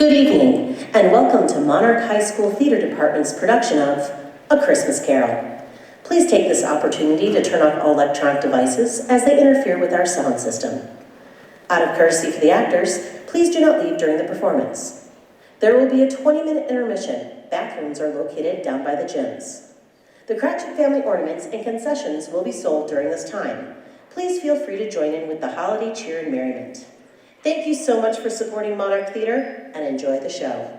Good evening, and welcome to Monarch High School Theater Department's production of A Christmas Carol. Please take this opportunity to turn off all electronic devices as they interfere with our sound system. Out of courtesy for the actors, please do not leave during the performance. There will be a 20-minute intermission. Bathrooms are located down by the gyms. The Cratchit family ornaments and concessions will be sold during this time. Please feel free to join in with the holiday cheer and merriment. Thank you so much for supporting Monarch Theater, and enjoy the show.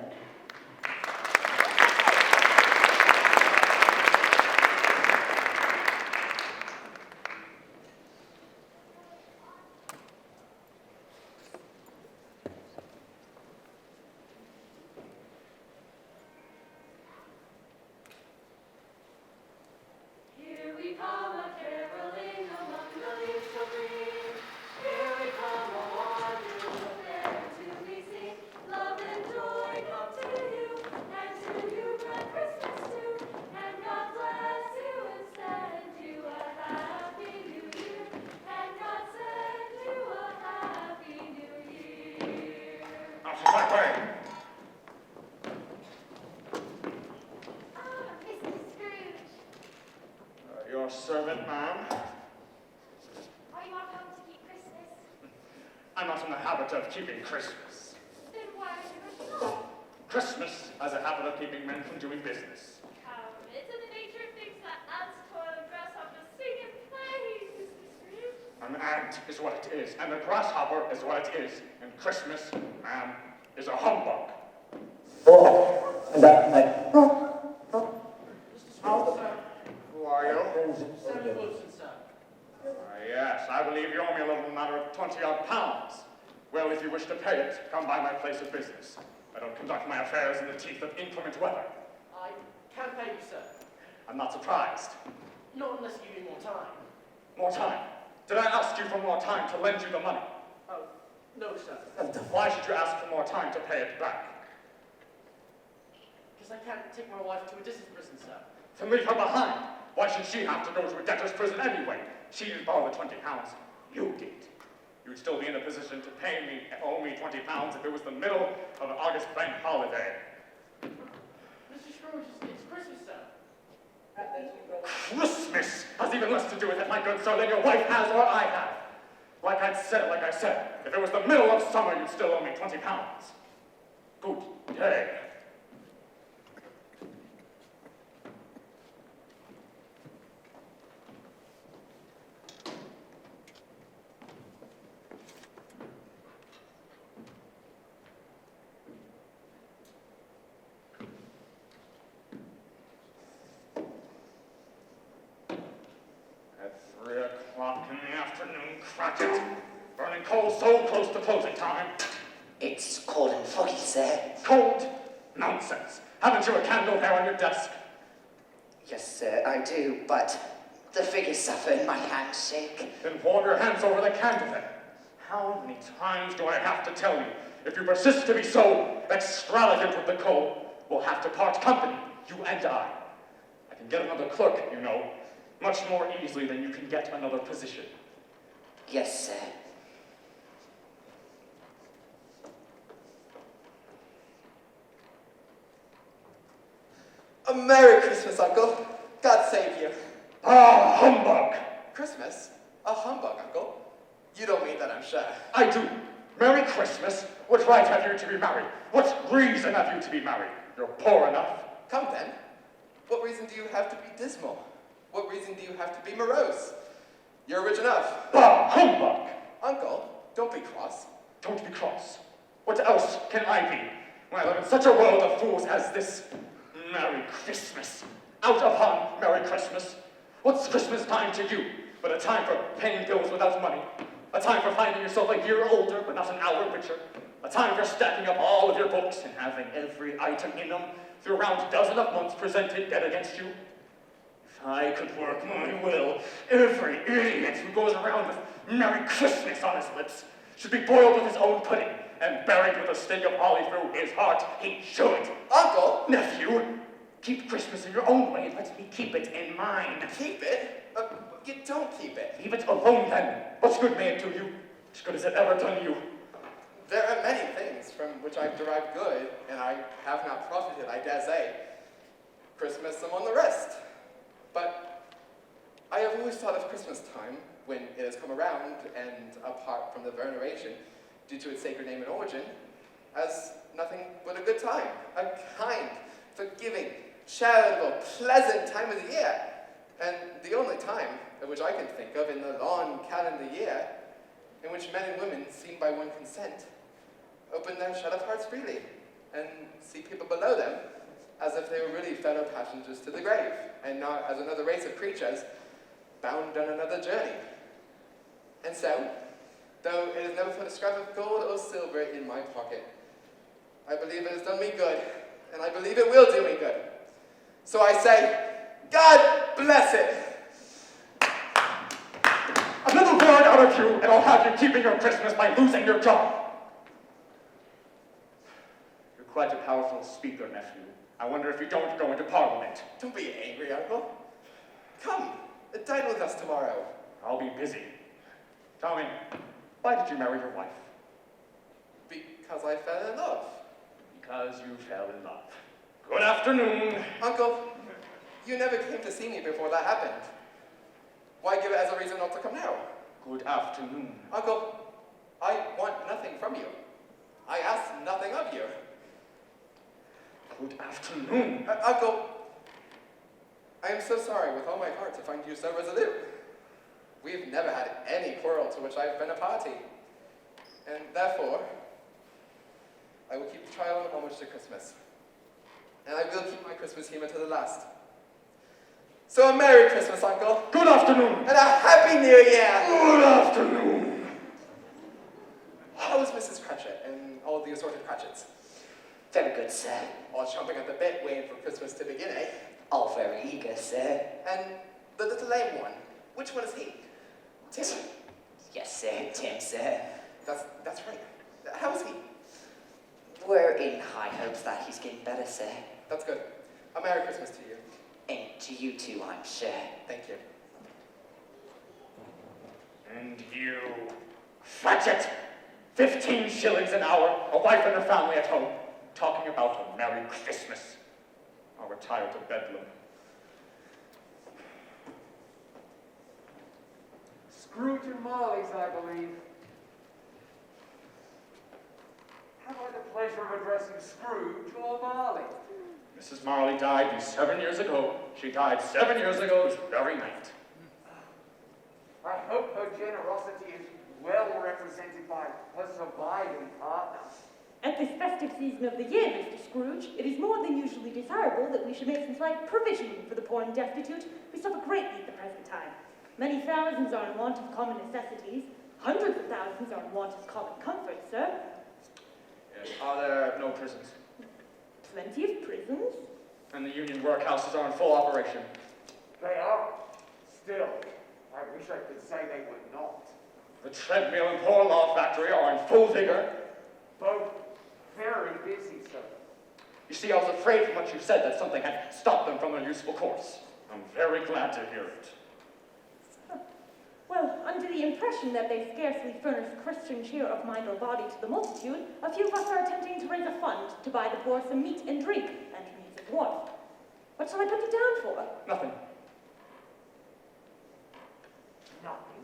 Here we come a-caroling among the leaves so green. Here we come a-wandering fair to be seen. Love and joy come to you, and to you bright Christmas too. And God bless you and send you a happy new year. And God send you a happy new year. Officer Blackway! Mr. Scrooge, Your servant, ma'am. are you not come to keep Christmas? I'm not in the habit of keeping Christmas. Then why are you rushing off? Christmas has a habit of keeping men from doing business. It's in the nature of things that ants toil and grasshoppers sing and play, Mr. Scrooge. An ant is what it is, and a grasshopper is what it is. And Christmas, ma'am, is a humbug. Oh, and that night. Who are you? Samuel Wilson, sir. Yes, I believe you owe me a little matter of 20-odd pounds. Well, if you wish to pay it, come by my place of business. I don't conduct my affairs in the teeth of inclement weather. I can't pay you, sir. I'm not surprised. Not unless you give me more time. More time. Did I ask you for more time to lend you the money? Oh, no, sir. Why should you ask for more time to pay it back? Because I can't take my wife to a distant prison, sir. To leave her behind. Why should she have to go to a debtor's prison anyway? She didn't borrow the 20 pounds. You did. You'd still be in a position to owe me 20 pounds if it was the middle of an August bank holiday. Mr. Scrooge, it's Christmas, sir. Christmas has even less to do with it, my good sir, than your wife has or I have. Like I said, if it was the middle of summer, you'd still owe me 20 pounds. Good day. At 3 o'clock in the afternoon, Cratchit, burning coal so close to closing time. It's cold and foggy, sir. Cold? Nonsense. Haven't you a candle there on your desk? Yes, sir, I do, but the figures suffer and my hands shake. Then hold your hands over the candle then. How many times do I have to tell you? If you persist to be so extravagant with the coal, we'll have to part company, you and I. I can get another clerk, you know, much more easily than you can get another position. Yes, sir. A Merry Christmas, Uncle. God save you. Ah, humbug! Christmas? A humbug, Uncle. You don't mean that, I'm sure. I do. Merry Christmas. What right have you to be married? What reason have you to be married? You're poor enough. Come then. What reason do you have to be dismal? What reason do you have to be morose? You're rich enough. Ah, humbug! Uncle, don't be cross. Don't be cross. What else can I be when I live in such a world of fools as this? Merry Christmas. Out upon Merry Christmas. What's Christmas time to you but a time for paying bills without money? A time for finding yourself a year older but not an hour richer? A time for stacking up all of your books and having every item in them through around a dozen of months presented dead against you? If I could work my will, every idiot who goes around with Merry Christmas on his lips should be boiled with his own pudding and buried with a stake of holly through his heart. He should. Uncle! Nephew, keep Christmas in your own way and let me keep it in mine. Keep it? You don't keep it. Leave it alone then. What good may it do you? As good as it ever done you. there are many things from which I've derived good, and I have not profited, I dare say. Christmas among the rest. But I have always thought of Christmas time, when it has come around, and apart from the veneration, due to its sacred name and origin, as nothing but a good time, a kind, forgiving, charitable, pleasant time of the year, and the only time of which I can think of in the long calendar year in which men and women, seen by one consent, open their shut-up hearts freely and see people below them as if they were really fellow passengers to the grave, and not as another race of creatures bound on another journey. And so, though it has never put a scrap of gold or silver in my pocket, I believe it has done me good, and I believe it will do me good. So I say, God bless it! Another word out of you, and I'll have you keeping your Christmas by losing your job. You're quite a powerful speaker, nephew. I wonder if you don't go into Parliament. Don't be angry, Uncle. Come, dine with us tomorrow. I'll be busy. Tell me, why did you marry your wife? Because I fell in love. Because you fell in love. Good afternoon. Uncle, you never came to see me before that happened. Why give it as a reason not to come now? Good afternoon. Uncle, I want nothing from you. I ask nothing of you. Good afternoon. Uncle, I am so sorry with all my heart to find you so resolute. We've never had any quarrel to which I've been a party. And therefore, I will keep the trial and homage to Christmas. And I will keep my Christmas humor to the last. So a Merry Christmas, Uncle. Good afternoon. And a Happy New Year. Good afternoon. How is Mrs. Cratchit and all the assorted Cratchits? Very good, sir. All chomping at the bit, waiting for Christmas to begin, eh? All very eager, sir. And the little lame one, which one is he? Tim. Yes, sir. Tim, sir. That's right. How is he? We're in high hopes that he's getting better, sir. That's good. A Merry Christmas to you. And to you too, I'm sure. Thank you. And you, Cratchit, 15 shillings an hour, a wife and her family at home, talking about a Merry Christmas. I'll retire to Bedlam. Scrooge and Marley's, I believe. Have I the pleasure of addressing Scrooge or Marley? Mrs. Marley died 7 years ago. She died 7 years ago this very night. I hope her generosity is well represented by her surviving partner. At this festive season of the year, Mr. Scrooge, it is more than usually desirable that we should make some slight provision for the poor and destitute who suffer greatly at the present time. Many thousands are in want of common necessities. Hundreds of thousands are in want of common comforts, sir. Yes, are there no prisons? Plenty of prisons. And the union workhouses are in full operation. They are. Still, I wish I could say they were not. The treadmill and poor law factory are in full vigor. Both very busy, sir. You see, I was afraid from what you said that something had stopped them from their useful course. I'm very glad to hear it. Well, under the impression that they scarcely furnish Christian cheer of mind or body to the multitude, a few of us are attempting to raise a fund to buy the poor some meat and drink and means of warmth. What shall I put you down for? Nothing. Nothing.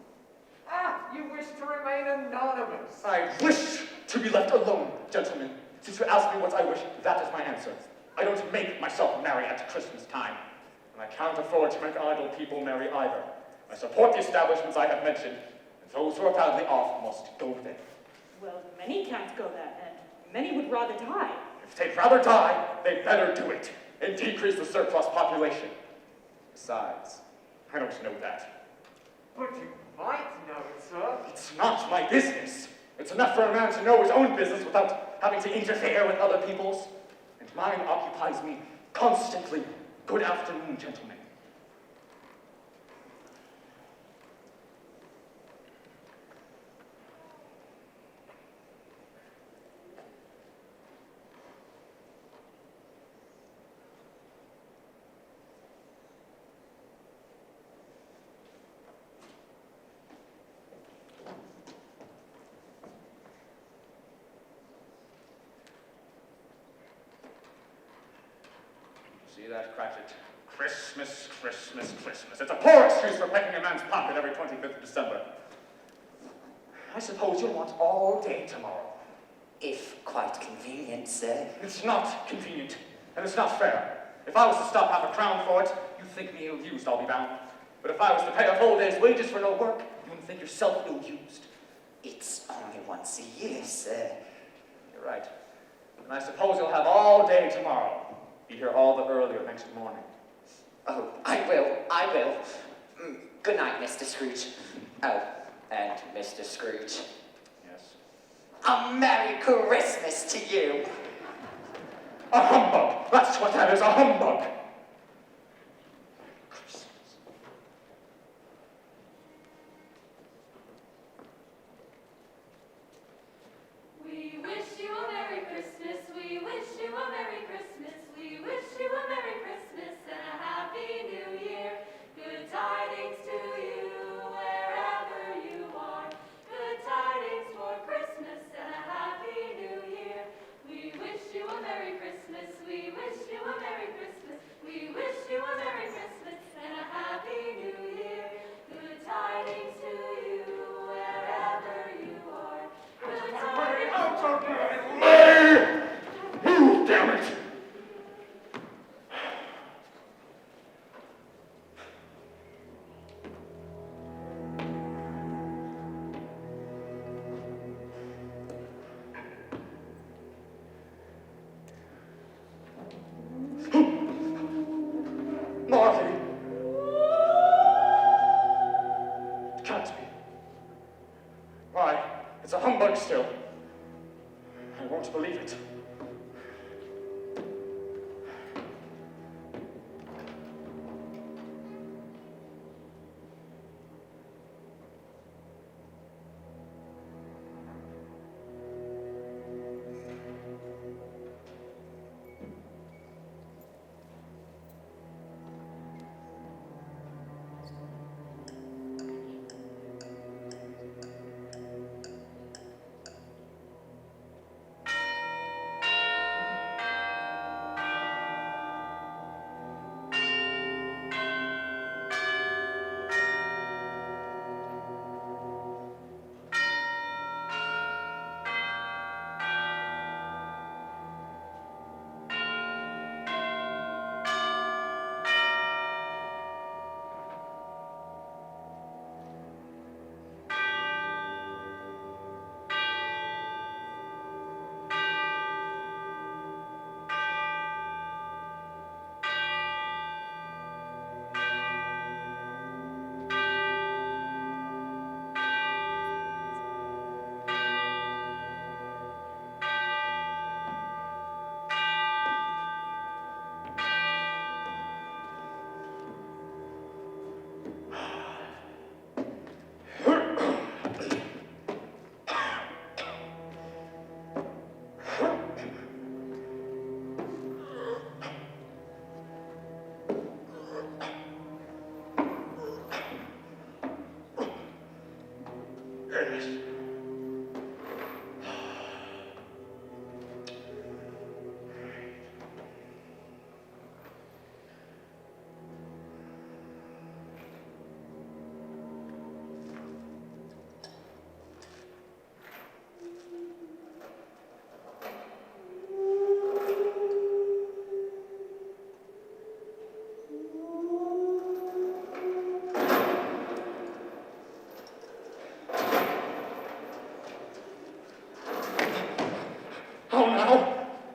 Ah, you wish to remain anonymous. I wish to be left alone, gentlemen. Since you ask me what I wish, that is my answer. I don't make myself merry at Christmas time, and I can't afford to make idle people merry either. I support the establishments I have mentioned, and those who are badly off must go there. Well, many can't go there, and many would rather die. If they'd rather die, they'd better do it, and decrease the surplus population. Besides, I don't know that. But you might know it, sir. It's not my business. It's enough for a man to know his own business without having to interfere with other people's. And mine occupies me constantly. Good afternoon, gentlemen. that cratchit. Christmas, Christmas, Christmas. It's a poor excuse for pecking a man's pocket every 25th of December. I suppose you'll want all day tomorrow. If quite convenient, sir. It's not convenient, and it's not fair. If I was to stop half a crown for it, you'd think me ill-used, I'll be bound. But if I was to pay a whole day's wages for no work, you wouldn't think yourself ill-used. It's only once a year, sir. You're right. And I suppose you'll have all day tomorrow. Be here all the earlier next morning. Oh, I will. Good night, Mr. Scrooge. Oh, and Mr. Scrooge. Yes. A Merry Christmas to you. A humbug! That's what that is, a humbug! Christmas. We wish you a Merry Christmas. We wish you a Merry Christmas. We wish you a Merry Christmas and a Happy New Year. Good tidings to you wherever you are. Good tidings for Christmas and a Happy New Year. We wish you a Merry Christmas. We wish you a Merry Christmas. We wish you a Merry Christmas and a Happy New Year. Good tidings to you wherever you are. Good tidings. Out of my way! You, damn it! Marley! It can't be. Why? It's a humbug still. I won't believe it.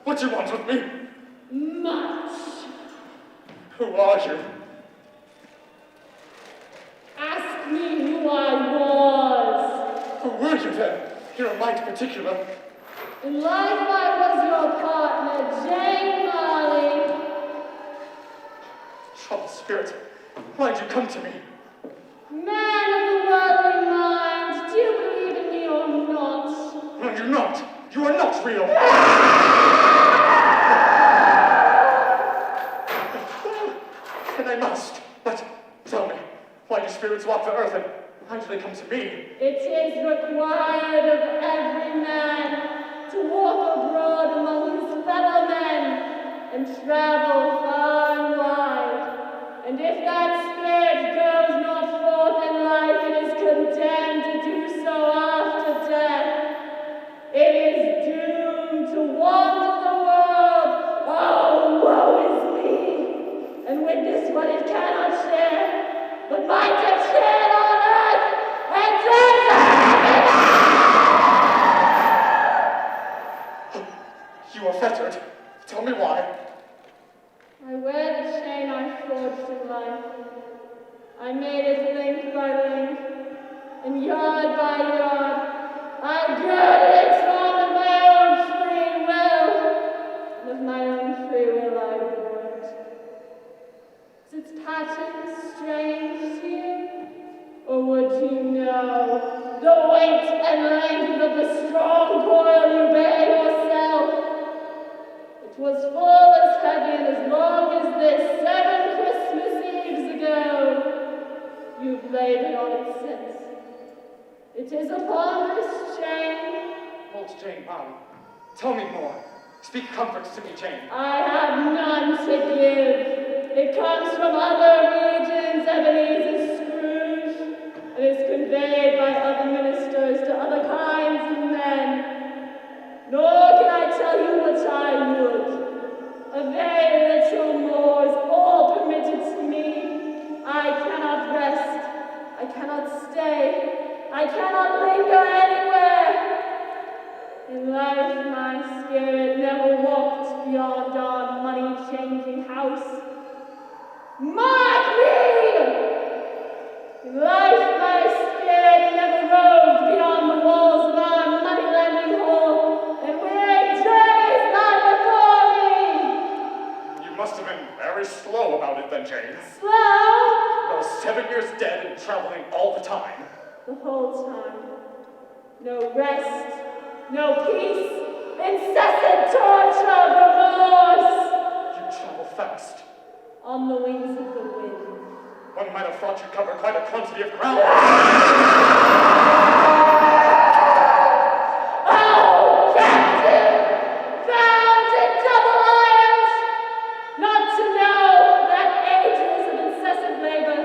What do you want with me? Much. Who are you? Ask me who I was. Who were you then? You're a mite particular. In life I was your partner, Jane Marley. Troubled spirit, why did you come to me? Man of the worldly mind, do you believe in me or not? No, you're not. You are not real. And I must. But tell me, why do spirits walk the earth and why do they come to me? It is required of every man to walk abroad among his fellow men and travel far and wide. And if that spirit goes not forth in life, it is condemned to do so after death. It is doomed to wander the world, oh, woe is me, and witness what it cannot share, but might have shared on earth and deserved. You are fettered. Tell me why. I wear the chain I forged in life. I made it link by link, and yard by yard. I girded it on of my own free will, and of my own free will I wore it. Is its pattern strange to you, or would you know the weight and length of the strong coil you bear yourself? It was full as heavy and as long as this 7 Christmas Eves ago. You've labored on it since. It is upon this chain. Old Jane, Molly, tell me more. Speak comforts to me, Jane. I have none to give. It comes from other regions, Ebenezer Scrooge, and is conveyed by other ministers to other kinds of men. Nor can I tell you what I would. A very little more is all permitted to me. I cannot rest. I cannot stay. I cannot linger anywhere. In life, my spirit never walked beyond our money-changing house. Mark me! In life, my spirit never roved beyond the walls of our money-lending hall, and weary journeys lie before me. You must have been very slow about it then, Jane. Slow? Well, 7 years dead and traveling all the time. The whole time. No rest, no peace, incessant torture, remorse. You travel fast. On the wings of the wind. One might have thought you covered quite a quantity of ground. Oh, captive! Bound in double irons! Not to know that ages of incessant labor,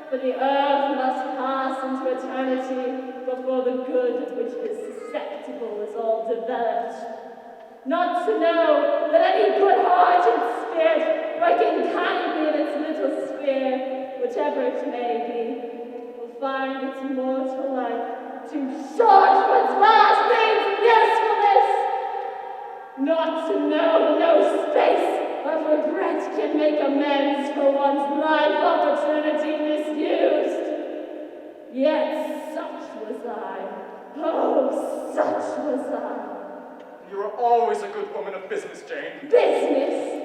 for the earth must pass into eternity before the good of which it is susceptible is all developed. Not to know that any good-hearted spirit, working kindly in its little sphere, whatever it may be, will find its mortal life too short for its last means of usefulness. Not to know that no space of regret can make amends for one's life opportunity misused. Yet such was I. Oh, such was I. You were always a good woman of business, Jane. Business?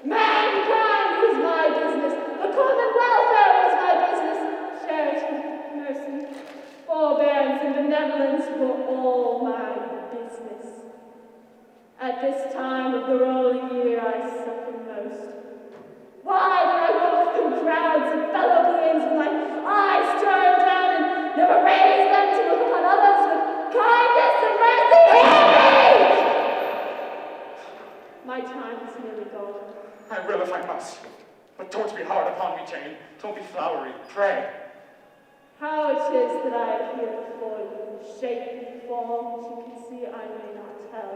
Mankind was my business. The common welfare was my business. Charity, mercy, forbearance, and benevolence were all my business. At this time of the rolling year, I suffer most. Why did I walk through crowds of fellow beings with my eyes turned down and never raise them to look upon others with kindness and mercy? Hear me! My time is nearly gone. I will if I must. But don't be hard upon me, Jane. Don't be flowery. Pray. How it is that I appear before you in shape and form which you can see I may not tell.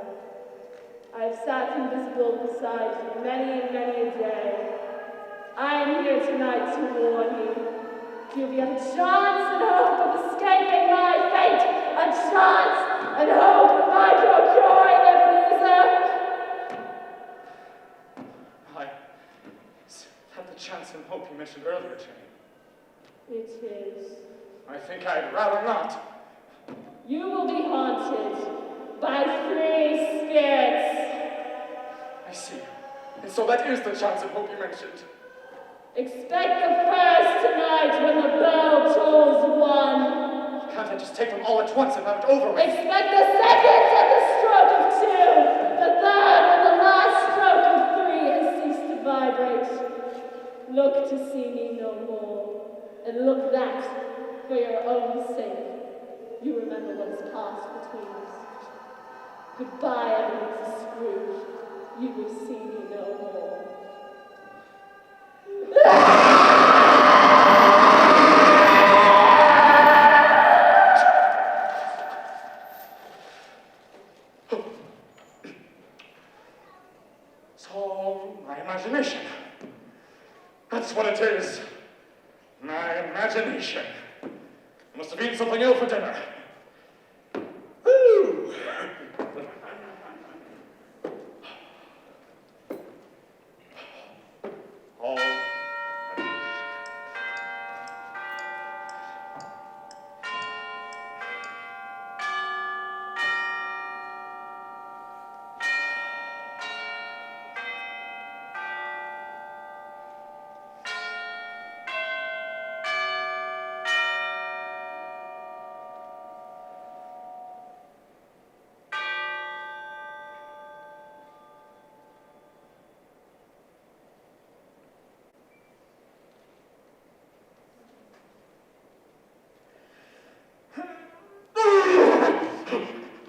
I have sat invisible beside you many and many a day. I am here tonight to warn you. Give you a chance and hope of escaping my fate, a chance and hope of my procuring Ebenezer. I had the chance and hope you mentioned earlier, Jane. It is. I think I'd rather not. You will be haunted by 3 spirits. I see. And so that is the chance and hope you mentioned. Expect the first tonight when the bell tolls 1. Can't I just take them all at once and have it over with? Expect the second at the stroke of 2. The third when the last stroke of 3 has ceased to vibrate. Look to see me no more. And look that, for your own sake, you remember what has passed between us. Goodbye, Ebenezer Scrooge. you will see me no more. It's all my imagination. That's what it is. My imagination. Must have eaten something ill for dinner. Ooh. All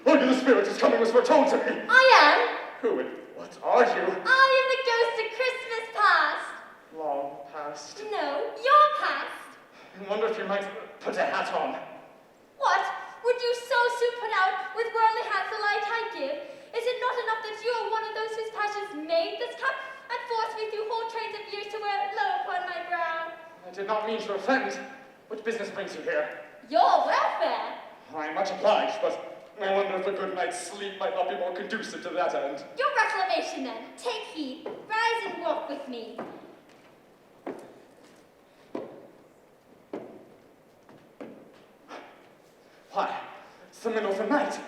Only the spirit is coming was foretold to me. I am. Who and what are you? I am the ghost of Christmas past. Long past. No, your past. I wonder if you might put a hat on. What? Would you so soon put out with worldly hats the light I give? Is it not enough that you are one of those whose passions made this cup and forced me through whole trains of years to wear it low upon my brow? I did not mean to offend. What business brings you here? Your welfare. I'm much obliged, but I wonder if a good night's sleep might not be more conducive to that end. Your reclamation then. Take heed. Rise and walk with me. Why, it's the middle of the night.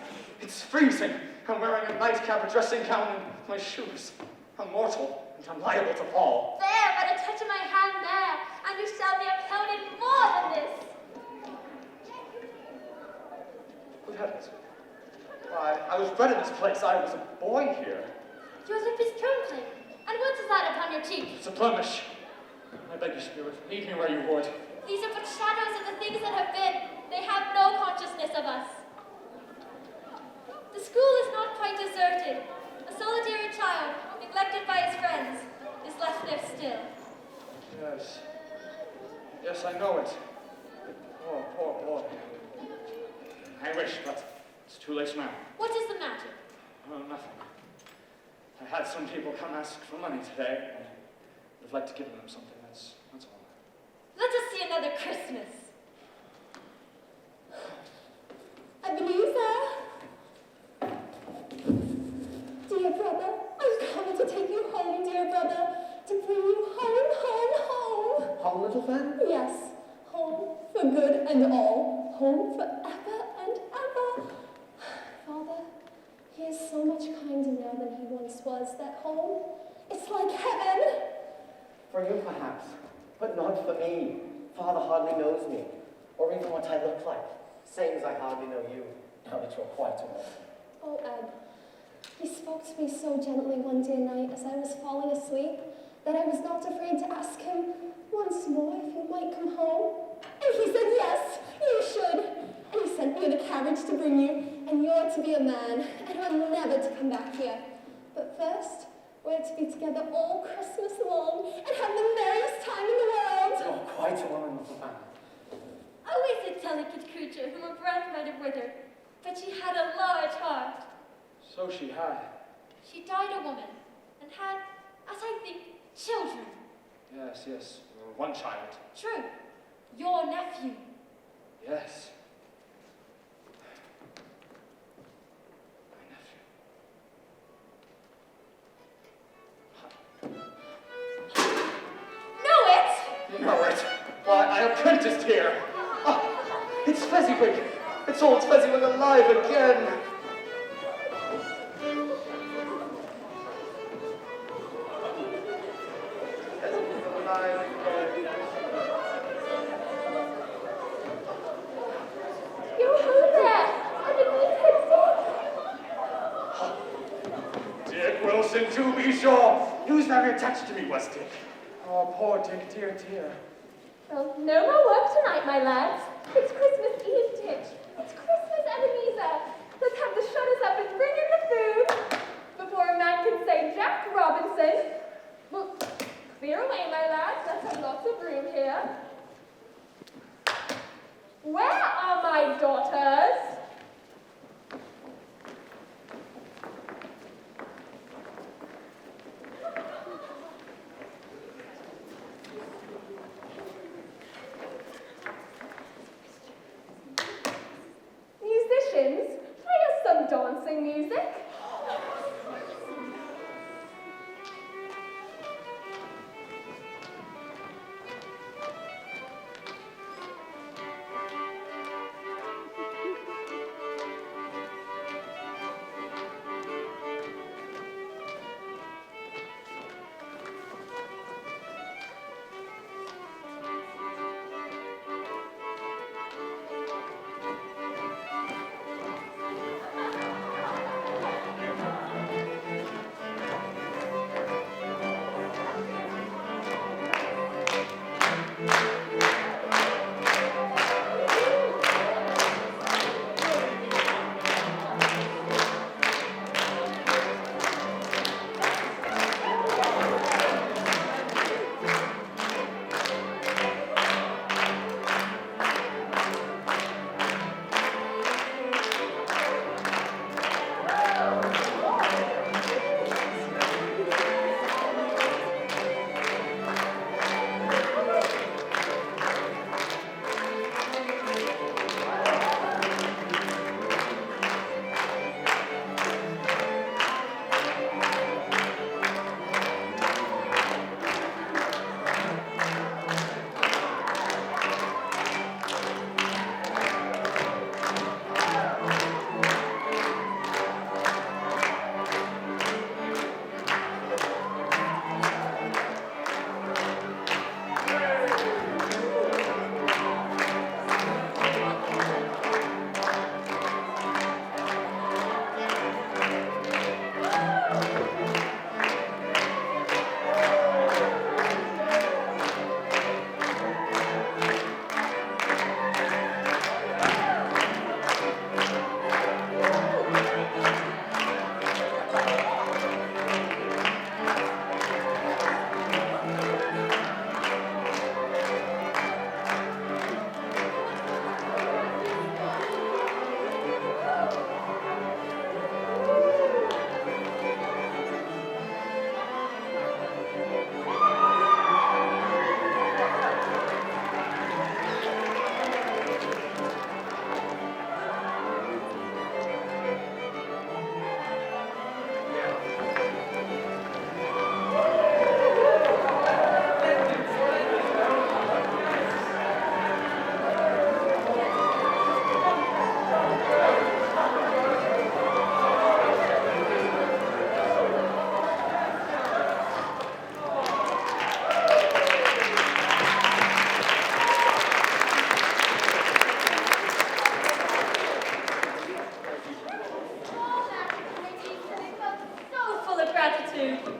It's freezing. I'm wearing a nightcap, a dressing gown, and my shoes. I'm mortal, and I'm liable to fall. There, but a touch of my hand there, and you shall be upheld in more than this. Good heavens. Why, I was bred in this place. I was a boy here. Your lip is trembling. And what is that upon your cheek? It's a blemish. I beg you, spirit, lead me where you would. These are but shadows of the things that have been. They have no consciousness of us. The school is not quite deserted. A solitary child, neglected by his friends, is left there still. Yes. Yes, I know it. Poor, poor boy. I wish, but it's too late now. What is the matter? Oh, nothing. I had some people come ask for money today, and I'd like to give them something. That's all. Let us see another Christmas. Ebenezer! Dear brother, I've come to take you home, dear brother, to bring you home, home, home. Home, little fan? Yes, home for good and all, home forever and ever. Father, he is so much kinder now than he once was. That home, it's like heaven. For you, perhaps, but not for me. Father hardly knows me, or even what I look like, same as I hardly know you, now that you're quite old. Oh, Eb, he spoke to me so gently one dear night as I was falling asleep that I was not afraid to ask him once more if he might come home. And he said, yes, you should. And he sent me in a carriage to bring you, and you're to be a man, and are never to come back here. But first, we're to be together all Christmas long and have the merriest time in the world. You're quite a woman, little fan. Always a delicate creature whom a breath might have withered, but she had a large heart. So she had. She died a woman, and had, as I think, children. Yes, yes. One child. True. Your nephew. Yes. Know it? You know it. Why, I apprenticed here. Oh, it's Fezziwig. It's old Fezziwig alive again. Fezziwig alive again. You're home there, underneath his Dick Wilson, to be sure. He was very attached to me, was Dick. Oh, poor Dick, dear, dear. Well, no more work tonight, my lads. It's Christmas Eve, Dick. It's Christmas, Ebenezer. Let's have the shutters up and bring in the food before a man I can say Jack Robinson. Well, clear away, my lads. Let's have lots of room here. Where are my daughters? Musicians, play us some dancing music.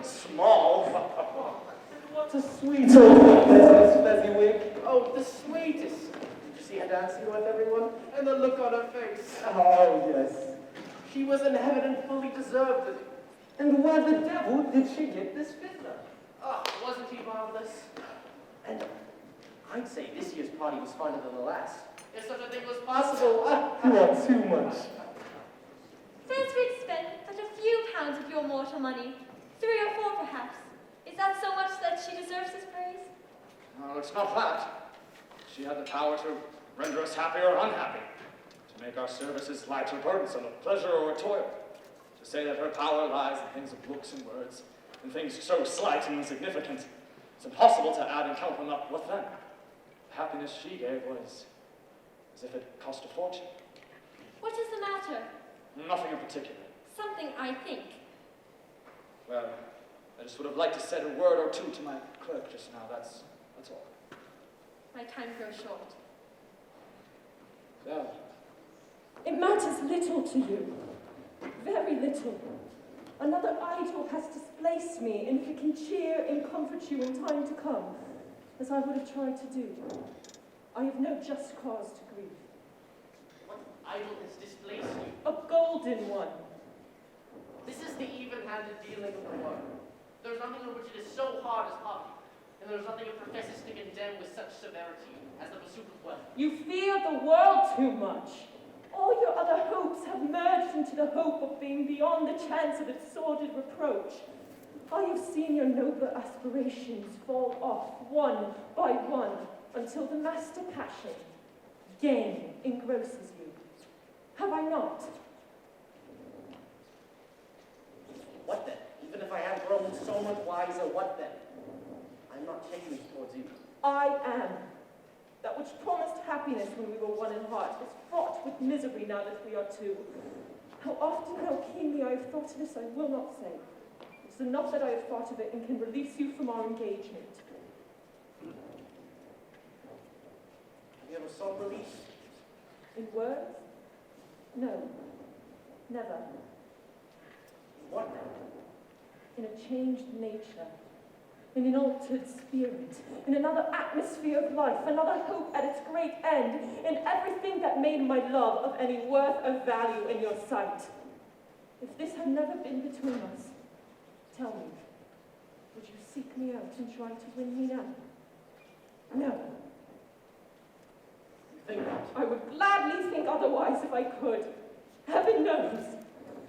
Small? What a sweet old Miss Fezziwig. Oh, the sweetest. Did you see her dancing with everyone? And the look on her face. Oh, yes. She was in heaven and fully deserved it. And where the devil did she get this fiddler? Oh, wasn't he marvelous? And I'd say this year's party was finer than the last. If such a thing was possible. Not too much. Since we'd spent but a few pounds of your mortal money, 3 or 4 perhaps, is that so much that she deserves this praise? No, it's not that. She had the power to render us happy or unhappy, to make our services light or burdensome, of pleasure or toil. To say that her power lies in things of looks and words, in things so slight and insignificant, it's impossible to add and count them up. What then? The happiness she gave was as if it cost a fortune. What is the matter? Nothing in particular. Something, I think. Well, I just would have liked to say a word or two to my clerk just now. That's all. My time grows short. Well, It matters little to you. Very little. Another idol has displaced me, and if it can cheer and comfort you in time to come, as I would have tried to do, I have no just cause to grieve. What idol has displaced you? A golden one. This is the even-handed dealing of the world. There's nothing in which it is so hard as poverty, and there's nothing it professes to condemn with such severity as the pursuit of wealth. You fear the world too much. All your other hopes have merged into the hope of being beyond the chance of its sordid reproach. I have seen your nobler aspirations fall off one by one until the master passion, gain, engrosses you. Have I not? What then? Even if I had grown so much wiser, what then? I'm not changing towards you. I am. That which promised happiness when we were one in heart is fraught with misery now that we are two. How often, how keenly I have thought of this, I will not say. It is enough that I have thought of it and can release you from our engagement. Have you ever sought release? In words? No. Never. What then? In a changed nature. In an altered spirit, in another atmosphere of life, another hope at its great end, in everything that made my love of any worth of value in your sight. If this had never been between us, tell me, would you seek me out and try to win me now? No. You think not? I would gladly think otherwise if I could. Heaven knows.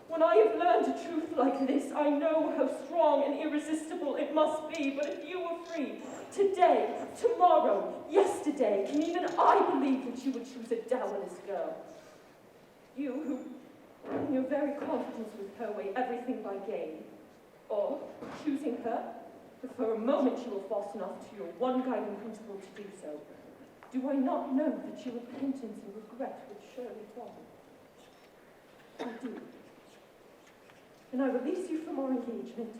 When I have learned a truth like this, I know how strong and irresistible it must be. But if you were free, today, tomorrow, yesterday, can even I believe that you would choose a dowerless girl? You who, in your very confidence with her, weigh everything by gain. Or, choosing her, if for a moment you were false enough to your one guiding principle to do so, do I not know that your repentance and regret would surely follow? I do. And I release you from our engagement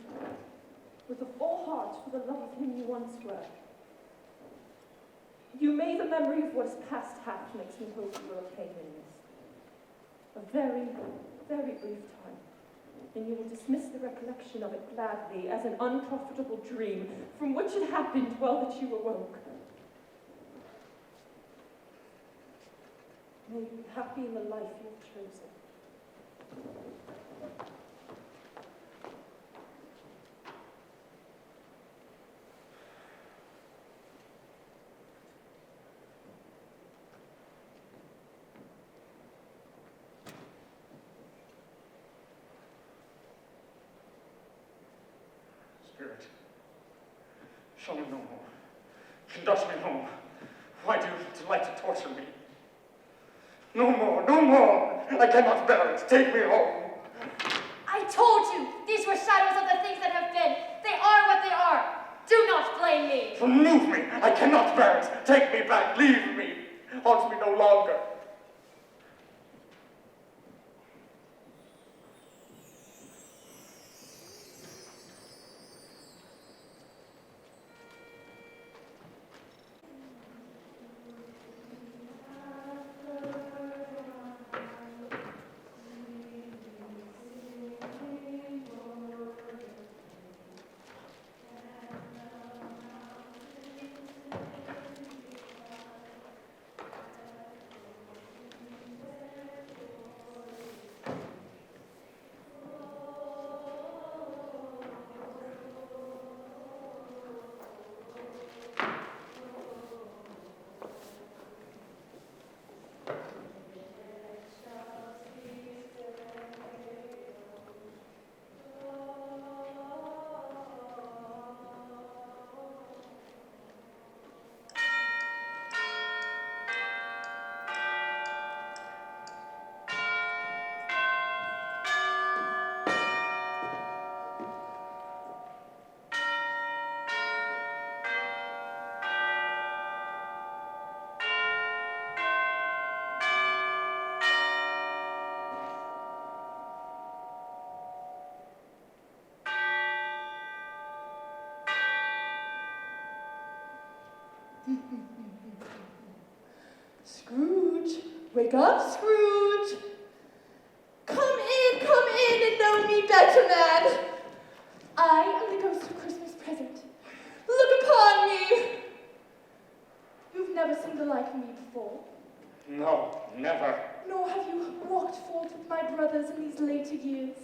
with a full heart for the love of him you once were. You may the memory of what is past hath makes me hope you will obtain in this. A very, very brief time, and you will dismiss the recollection of it gladly as an unprofitable dream from which it happened well that you awoke. May you be happy in the life you have chosen. Spirit, show me no more. Conduct me home. Why do you delight to torture me? No more, no more. I cannot bear it. Take me home. I told you, these were shadows of the things that have been. They are what they are. Do not blame me. Remove me. I cannot bear it. Take me back. Leave me. Haunt me no longer. Scrooge, wake up, Scrooge. Come in and know me better, man. I am the ghost of Christmas present. Look upon me. You've never seen the like of me before. No, never. Nor have you walked forth with my brothers in these later years.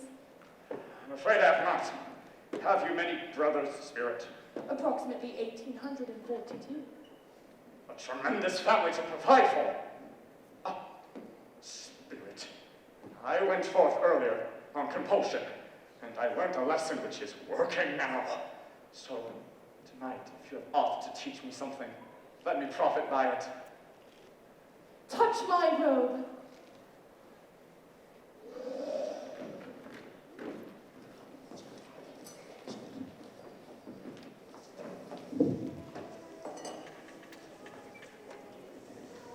I'm afraid I have not. Have you many brothers, Spirit? Approximately 1,842. A tremendous family to provide for. Ah, Spirit. I went forth earlier on compulsion, and I learned a lesson which is working now. So, tonight, if you have aught to teach me something, let me profit by it. Touch my robe.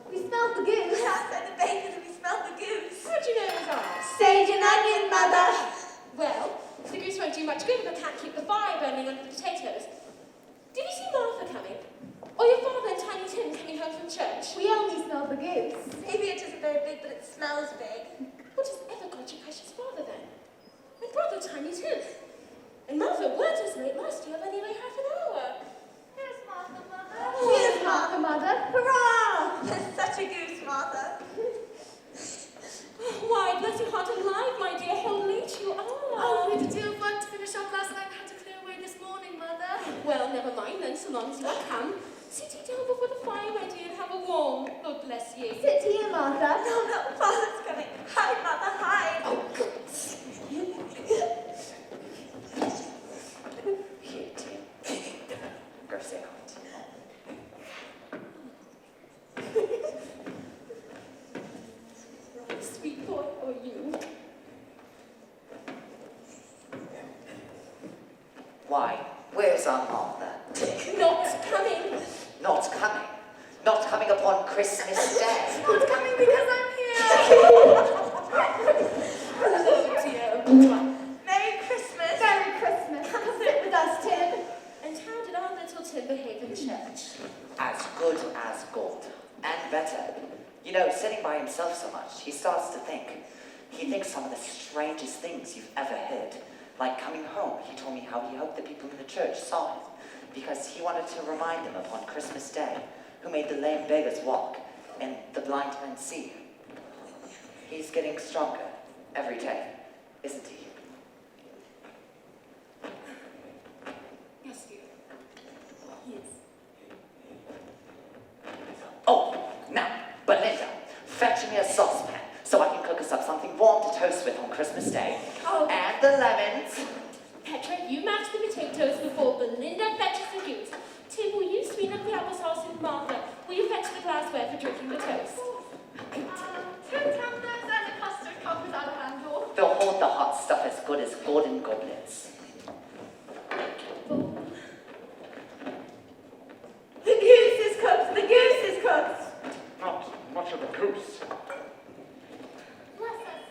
We smelled the goose. Outside the bacon, we smelled the goose. How'd you know it was ours? Sage and onion, Mother. Well, the goose won't do much good if I can't keep the fire burning under the potatoes. Did you see Martha coming? Or your father and Tiny Tim coming home from church? We only smelled the goose. Maybe it isn't very big, but it smells big. What has ever got your precious father then? And brother Tiny Tim? And Martha weren't as late last year of anyway half an hour. Here's Martha, Mother. Here's Martha, Mother. Hurrah! There's such a goose, Martha. Why, bless your heart alive, my dear, how late you are. Oh, we had a deal of work to finish up last night and had to clear away this morning, Mother. Well, never mind then, so long as you are come. Sit you down before the fire, my dear, and have a warm. Lord bless you. Sit here, Martha. No, Father's coming. Hide, Mother, hide. Oh, goodness. Here, Tim. Go sit down. Sweet boy, or you? Why? Where's our Martha? Not coming. Not coming. Not coming upon Christmas Day. Not coming because I'm here. Oh dear. Merry Christmas. Merry Christmas. Come sit with us, Tim. And how did our little Tim behave in church? As good as gold. And better. You know, sitting by himself so much, he starts to think. He thinks some of the strangest things you've ever heard. Like coming home, he told me how he hoped the people in the church saw him, because he wanted to remind them upon Christmas Day who made the lame beggars walk and the blind men see. He's getting stronger every day, isn't he? Yes, dear. Yes. Oh, now, Belinda, fetch me a saucepan so I can cook us up something warm to toast with on Christmas Day. Oh. And the lemons. Petra, you mash the potatoes before Belinda fetches the goose. Tim, will you sweeten up the applesauce, and Martha, will you fetch the glassware for drinking the toast? 2 tumblers and a custard cup without a handle. They'll hold the hot stuff as good as golden goblets. The goose is cooked. The goose is cooked. Not much of a goose. Bless us.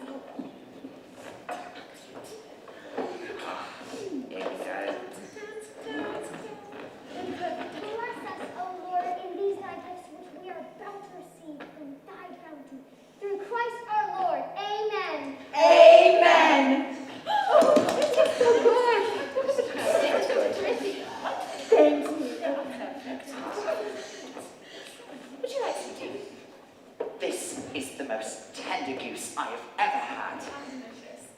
Bless us, O Lord, in these thy gifts which we are about to receive from thy bounty. Through Christ our Lord. Amen. Amen. Oh, this is so good. Thank you. Would you like some tea? This is the most tender goose I have ever had.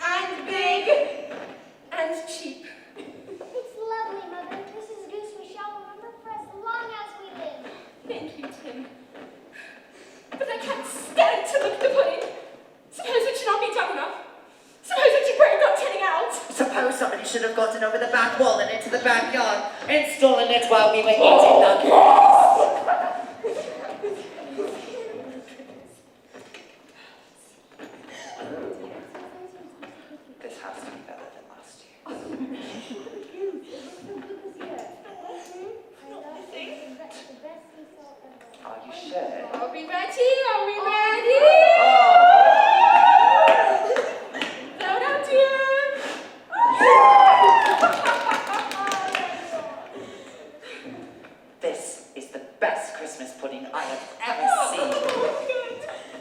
And big. And cheap. It's lovely, Mother. This is a goose we shall remember for as long as we live. Thank you, Tim. But I can't stand to look at the pudding. Suppose it should not be done enough. Suppose it should break on turning out. Suppose somebody should have gotten over the back wall and into the backyard and stolen it while we were eating nuggets. This has to be better than last year. Are you sure? Are we ready? Are we ready? Throw down, dear. This is the best Christmas pudding I have ever seen.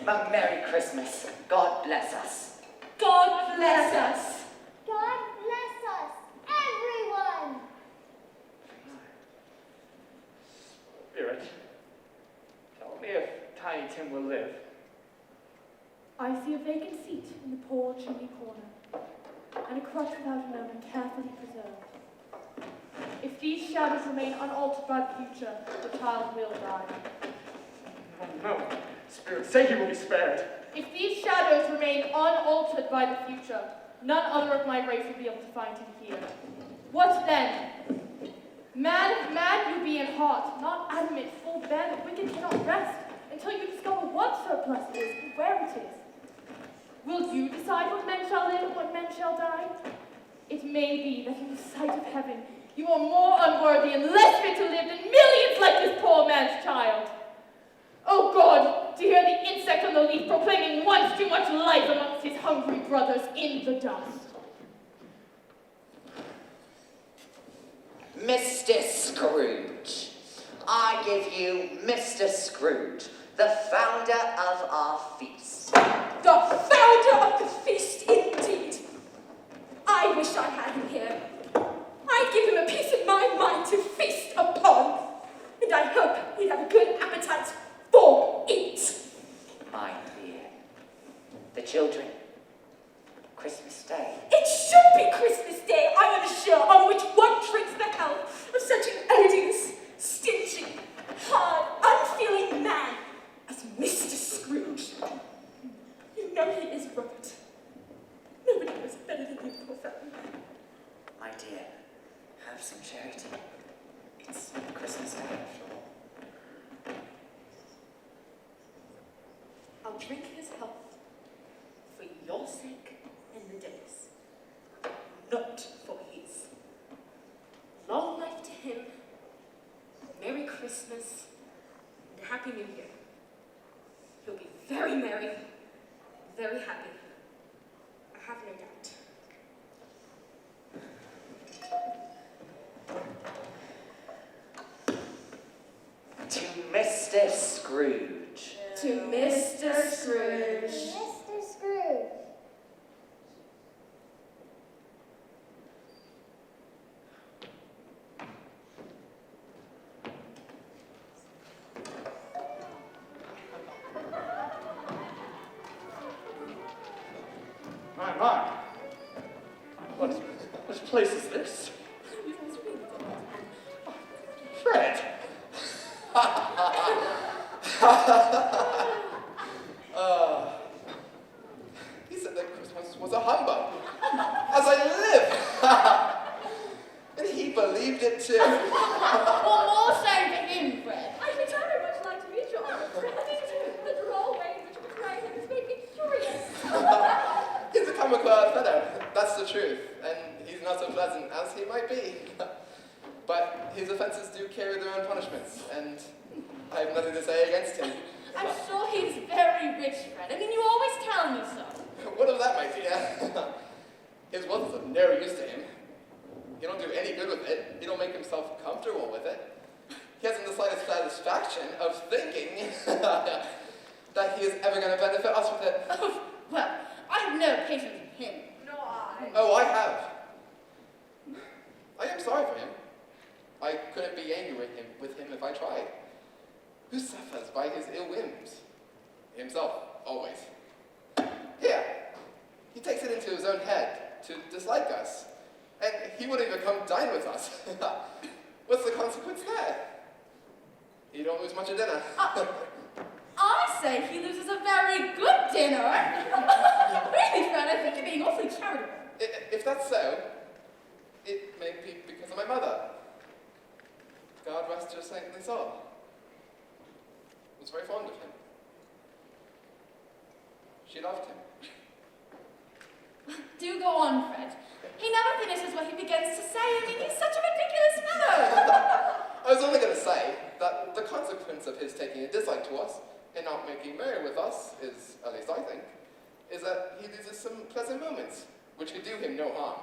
A Merry Christmas. God bless us. God bless us. God bless us, everyone. Spirit, tell me if Tiny Tim will live. I see a vacant seat in the poor chimney corner. and a crutch without an owner carefully preserved. If these shadows remain unaltered by the future, the child will die. Oh no, spirits say he will be spared. If these shadows remain unaltered by the future, none other of my race will be able to find him here. What then? Man of man you be in heart, not adamant, full bare, the wicked cannot rest until you discover what surplus is and where it is. Will you decide what men shall live and what men shall die? It may be that in the sight of heaven, you are more unworthy and less fit to live than millions like this poor man's child. Oh God, to hear the insect on the leaf proclaiming once too much life amongst his hungry brothers in the dust. Mr. Scrooge, I give you Mr. Scrooge, the founder of our feast. The founder of the feast, indeed. I wish I had him here. I'd give him a piece of my mind to feast upon, and I hope he'd have a good appetite for it. My dear, the children, Christmas Day. It should be Christmas Day, I am sure, on which one drinks the health of such an odious, stingy, hard, unfeeling man as Mr. Scrooge. You know he is, Robert. Nobody knows it better than you, poor fellow. My dear, have some charity. It's Christmas Day after all. I'll drink his health for your sake and the day's, not for his. Long life to him, Merry Christmas, and a Happy New Year. He'll be very merry, very happy. I have no doubt. To Mr. Scrooge. To Mr. Scrooge. Mr. Scrooge. My. What place is this? Fred! He said that Christmas was a humbug. As I live! And he believed it too. Or more so to him, Fred. I would very much like to meet your Honor, Fred. The droll way in which you portray him has made me curious. He's a comical fellow, that's the truth. And he's not so pleasant as he might be. But his offenses do carry their own punishments, and I have nothing to say against him. I'm sure he's very rich, Fred. I mean, you always tell me so. What of that, my dear? His wealth is of no use to him. He don't do any good with it. He don't make himself comfortable with it. He hasn't the slightest satisfaction of thinking that he is ever going to benefit us with it. Oh, well, I have no patience with him. Nor I. Oh, I have. I am sorry for him. I couldn't be angry with him if I tried. Who suffers by his ill whims? Himself, always. Here, he takes it into his own head to dislike us. And he wouldn't even come dine with us. What's the consequence there? He don't lose much at dinner. I say he loses a very good dinner. Really, Fred, I think you're being awfully charitable. If that's so, it may be because of my mother. God rest her saintly soul. Was very fond of him. She loved him. Do go on, Fred. He never finishes what he begins to say. I mean, he's such a ridiculous fellow. I was only going to say that the consequence of his taking a dislike to us and not making merry with us is, at least I think, is that he loses some pleasant moments, which could do him no harm.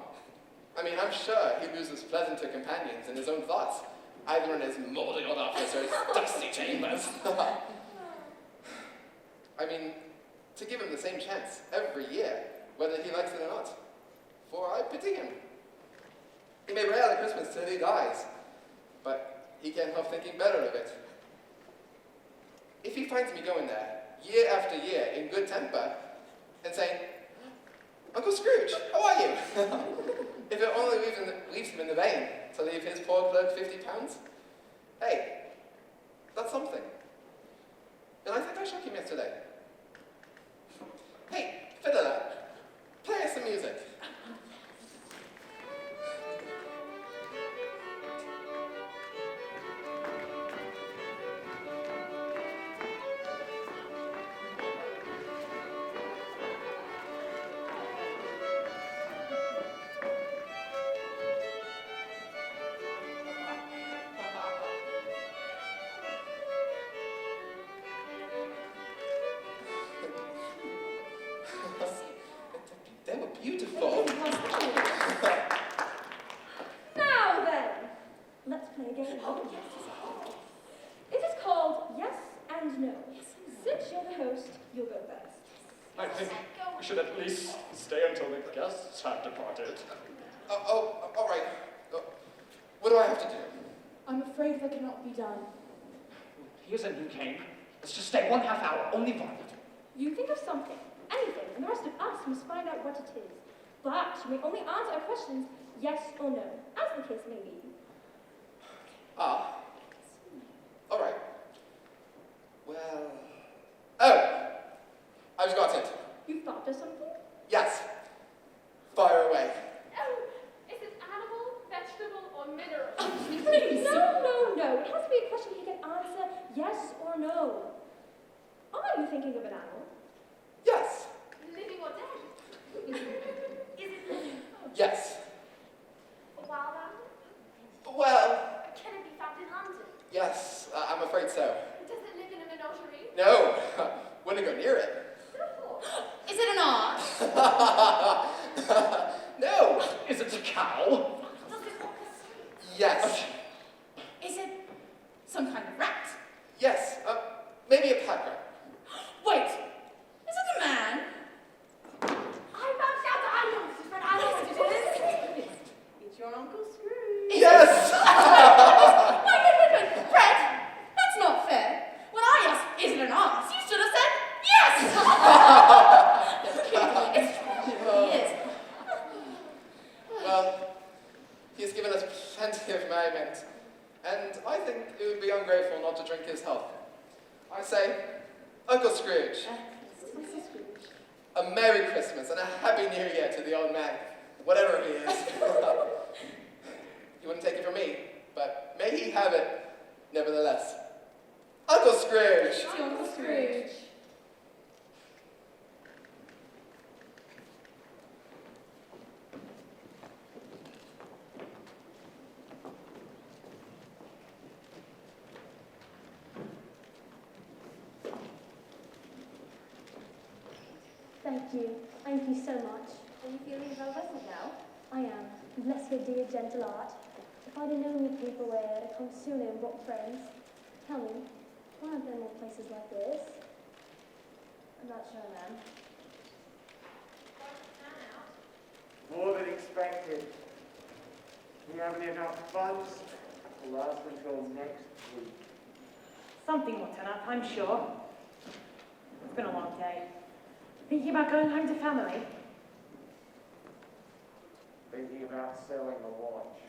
I mean, I'm sure he loses pleasanter companions in his own thoughts, either in his moldy old office or his dusty chambers. I mean, to give him the same chance every year, whether he likes it or not. For I pity him. He may rail at Christmas till he dies, but he can't help thinking better of it. If he finds me going there, year after year, in good temper, and saying, Uncle Scrooge, how are you? If it only leaves him in the vein to leave his poor clerk £50. Hey, that's something. And I think I shook him yesterday. Hey, fiddler, play us some music. They were beautiful. Now then, let's play a game. Oh, yes. It is called Yes and No. Since you're the host, you'll go first. I think we should at least stay until the guests have departed. All right. What do I have to do? I'm afraid that cannot be done. Here's a new game. Let's just stay 1/2 hour, only one. You think of something, anything, and the rest of us must find out what it is. But you may only answer our questions yes or no, as the case may be. All right. Well... Oh! I've got it. You thought of something? Yes. Fire away. Oh, is it animal, vegetable, or mineral? Please! No. It has to be a question you can answer yes or no. Are you thinking of an animal? Yes. Living or dead? Is it Yes. a wild animal? Well, Can it be found in London? yes, I'm afraid so. Does it live in a menagerie? No, wouldn't go near it. Is it an ox? No. Is it a cow? Does it walk a street? Yes. Is it some kind of rat? Yes. Maybe a pack rat. Wait, is it a man? I found out I know this is what I know what it is. It's your Uncle Scrooge. Yes! Wait, Fred, that's not fair. When I asked, is it an ox, you should have said yes! It's true, he is. Well, he's given us plenty of merriment, and I think it would be ungrateful not to drink his health. I say, Uncle Scrooge, a Merry Christmas and a Happy New Year to the old man, whatever he is. He wouldn't take it from me, but may he have it nevertheless. Uncle Scrooge! It's your Uncle Scrooge. Thank you. Thank you so much. Are you feeling velvet now? I am. Bless your dear gentle art. If I'd have known you people were, I'd have come sooner and brought friends. Tell me, why aren't there more places like this? I'm not sure, ma'am. More than expected. We haven't enough funds to last until next week. Something will turn up, I'm sure. It's been a long day. Thinking about going home to family? Thinking about selling a watch.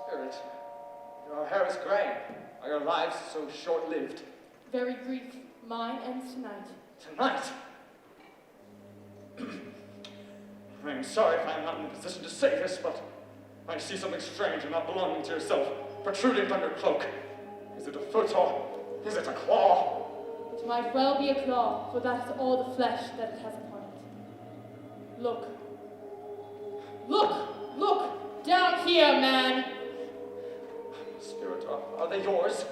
Spirit, your hair is grey. Are your lives so short-lived? Very brief, mine ends tonight. Tonight? I am sorry if I am not in a position to say this, but I see something strange and not belonging to yourself protruding from your cloak. Is it a foot or is it a claw? It might well be a claw, for that is all the flesh that it has upon it. Look. Look! Down here, man! Spirit, are they yours?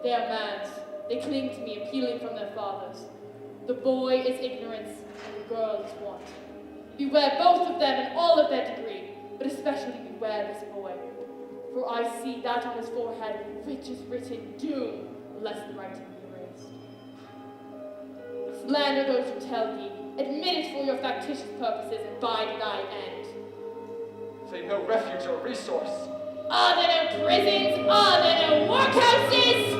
They are man's. They cling to me, appealing from their fathers. The boy is ignorance, and the girl is want. Beware both of them in all of their degree, but especially beware this boy. For I see that on his forehead, which is written doom, lest the writing be erased. Slander those who tell thee, admit it for your factitious purposes, and bide thy end. feeling no refuge or resource. Are there no prisons? Are there no workhouses?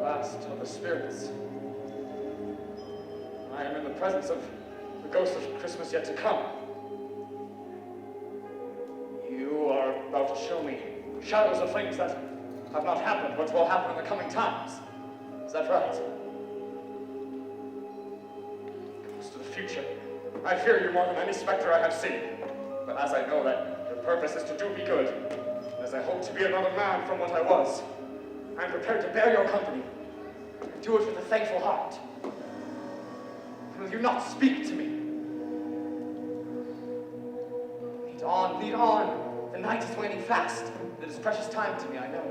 Last of the spirits. I am in the presence of the ghost of Christmas yet to come. You are about to show me shadows of things that have not happened, but will happen in the coming times. Is that right? Ghost of the future. I fear you more than any specter I have seen. But as I know that your purpose is to do me good, and as I hope to be another man from what I was, I am prepared to bear your company. Do it with a thankful heart. Will you not speak to me? Lead on, lead on. The night is waning fast. It is precious time to me, I know.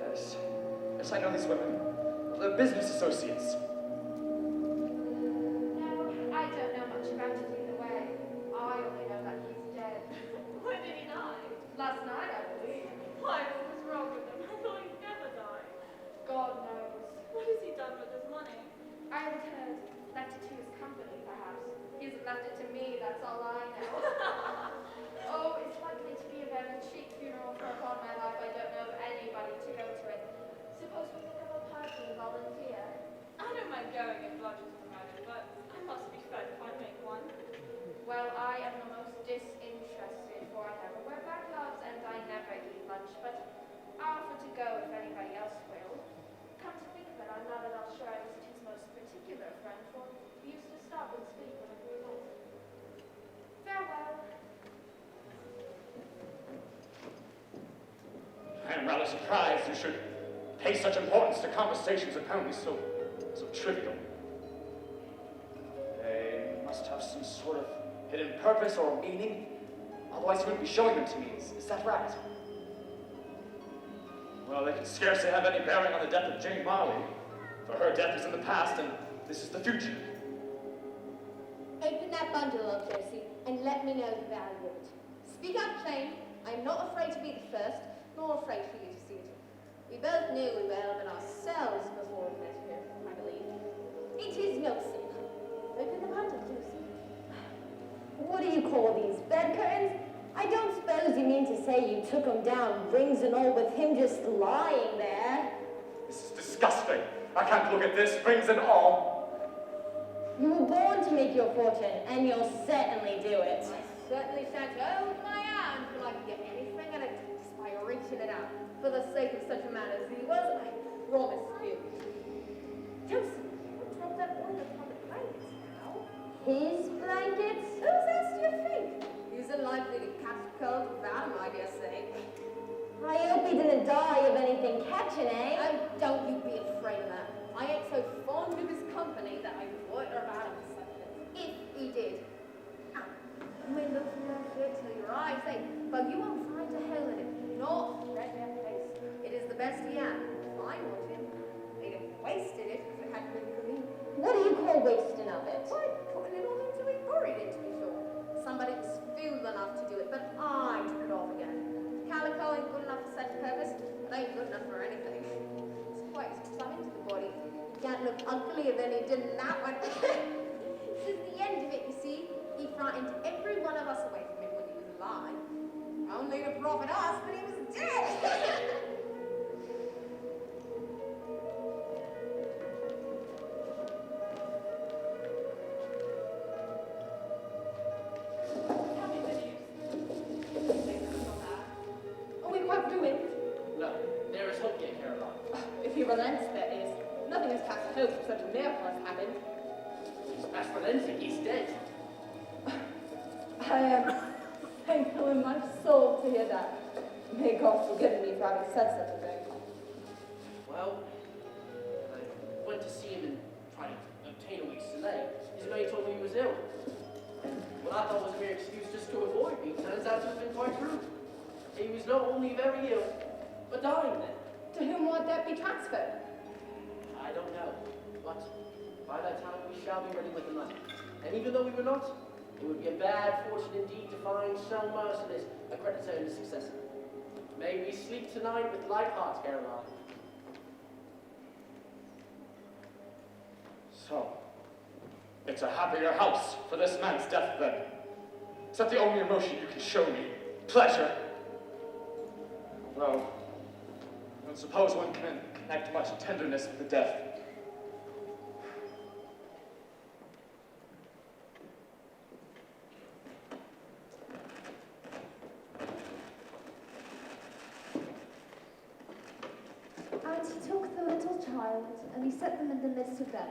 Yes, yes, I know these women. They're business associates. No, I don't know much about it either way. I only know that he's dead. When did he die? Last night, I believe. Why, what was wrong with him? I thought he'd never died. God knows. What has he done with his money? I haven't heard. Left it to his company, perhaps. He hasn't left it to me, that's all I know. Oh, it's likely to be a very cheap funeral, for upon my life I don't know of anybody to go to it. Suppose we could have a party and volunteer? I don't mind going if lodgers provided, but I must be fed if I make one. Well, I am the most disinterested, for I never wear back gloves and I never eat lunch, but I offer to go if anybody else will. Come to think of it, I'm not at all sure I was his most particular friend, for he used to stop and speak whenever he wanted. Farewell. I am rather surprised you should pay such importance to conversations apparently so trivial. They must have some sort of hidden purpose or meaning. Otherwise you wouldn't be showing them to me. Is that right? Well, they can scarcely have any bearing on the death of Jane Marley, for her death is in the past and this is the future. Open that bundle up, Josie, and let me know the value of it. Speak up plain. I'm not afraid to be the first, nor afraid for you to see it. We both knew we were but ourselves before we met here, I believe. It is no sin. Open the bundle, Josie. What do you call these, bed curtains? I don't suppose you mean to say you took him down, rings and all, with him just lying there? This is disgusting. I can't look at this, rings and all. You were born to make your fortune, and you'll certainly do it. I certainly shan't hold my hand till I can get anything out of it just by reaching it out. For the sake of such a man as he was, I promise you. Josie, drop that blankets now. His blankets? Whose else do you think? He's unlikely to catch cold without him, I dare say. I hope he didn't die of anything catching, eh? Oh, don't you be afraid of that. I ain't so fond of his company that I would about him for something. If he did. Ah, you may look from your feet till your eyes ache, but you won't find a hole in it. Not red their face. It is the best he had. Mine was him. They'd have wasted it if it hadn't been for me. What do you call wasting of it? Why, putting it all into it, buried it, to be sure. Somebody was fool enough to do it, but I took it off again. Calico ain't good enough for such a purpose, but ain't good enough for anything. It's quite plumbing to the body. He can't look uglier than he did in that one. Since the end of it, you see, he frightened every one of us away from him when he was alive. Only to profit us when he was dead. Are we quite ruined? No, there is hope yet, Caroline. If he relents, that is. Nothing has cast hope if such a miracle has happened. As for Lindsay, he's dead. I am thankful in my soul to hear that. May God forgive me for having said such a thing. Well, I went to see him and tried to obtain a week's delay. His maid told me he was ill. And what I thought was a mere excuse just to avoid me turns out to have been quite true. He was not only very ill, but dying then. To whom would that be transferred? I don't know, but by that time we shall be ready with the money. And even though we were not, it would be a bad fortune indeed to find so merciless a creditor and a successor. May we sleep tonight with light hearts, Caroline. So, it's a happier house for this man's death then. Is that the only emotion you can show me? Pleasure? Well, I don't suppose one can connect much tenderness with the death. And he took the little child, and he set them in the midst of them.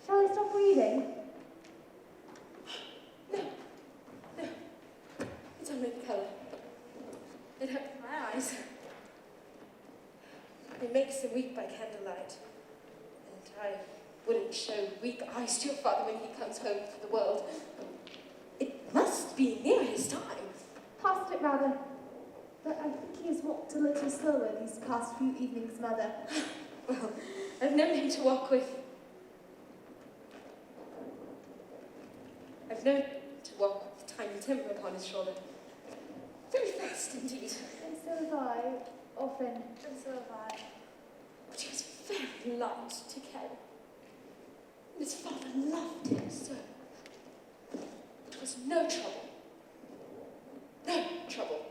Shall I stop reading? It's only the colour. It hurts my eyes. It makes him weak by candlelight. And I wouldn't show weak eyes to your father when he comes home to the world. It must be near his time. Past it, rather. But I think he has walked a little slower these past few evenings, Mother. Well, I've known him to walk with. I've known him to walk with tiny timber upon his shoulder. Very fast indeed. And so have I, often. And so have I. But he was very light to carry. And his father loved him so. It was no trouble. No trouble.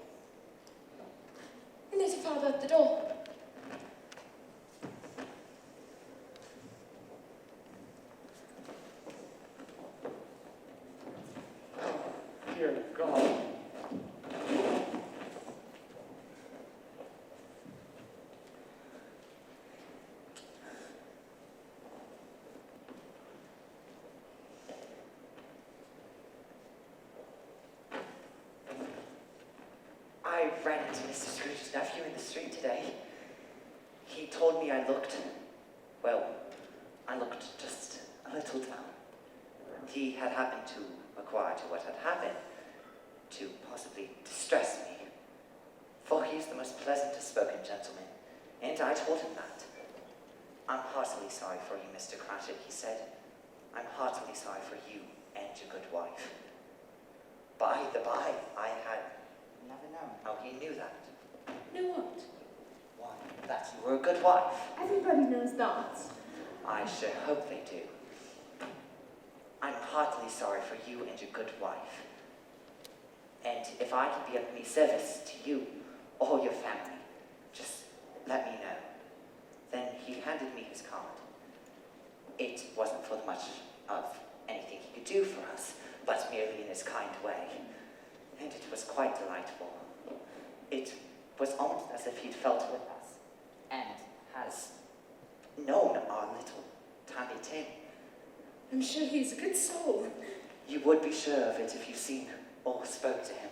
And there's a father at the door. Dear God. I ran into Mr. Scrooge's nephew in the street today. He told me I looked just a little down. He had happened to acquire to what had happened to possibly distress me. For he is the most pleasantest spoken gentleman, and I told him that. I'm heartily sorry for you, Mr. Cratchit, he said. I'm heartily sorry for you and your good wife. By the by, I had never known how he knew that. Knew what? Why, that you were a good wife. Everybody knows that. I should hope they do. I'm heartily sorry for you and your good wife. And if I can be of any service to you or your family, just let me know. Then he handed me his card. It wasn't for much of anything he could do for us, but merely in his kind way. And it was quite delightful. It was almost as if he'd felt with us and has known our little Tabby Tim I'm sure he's a good soul. You would be sure of it if you seen or spoke to him.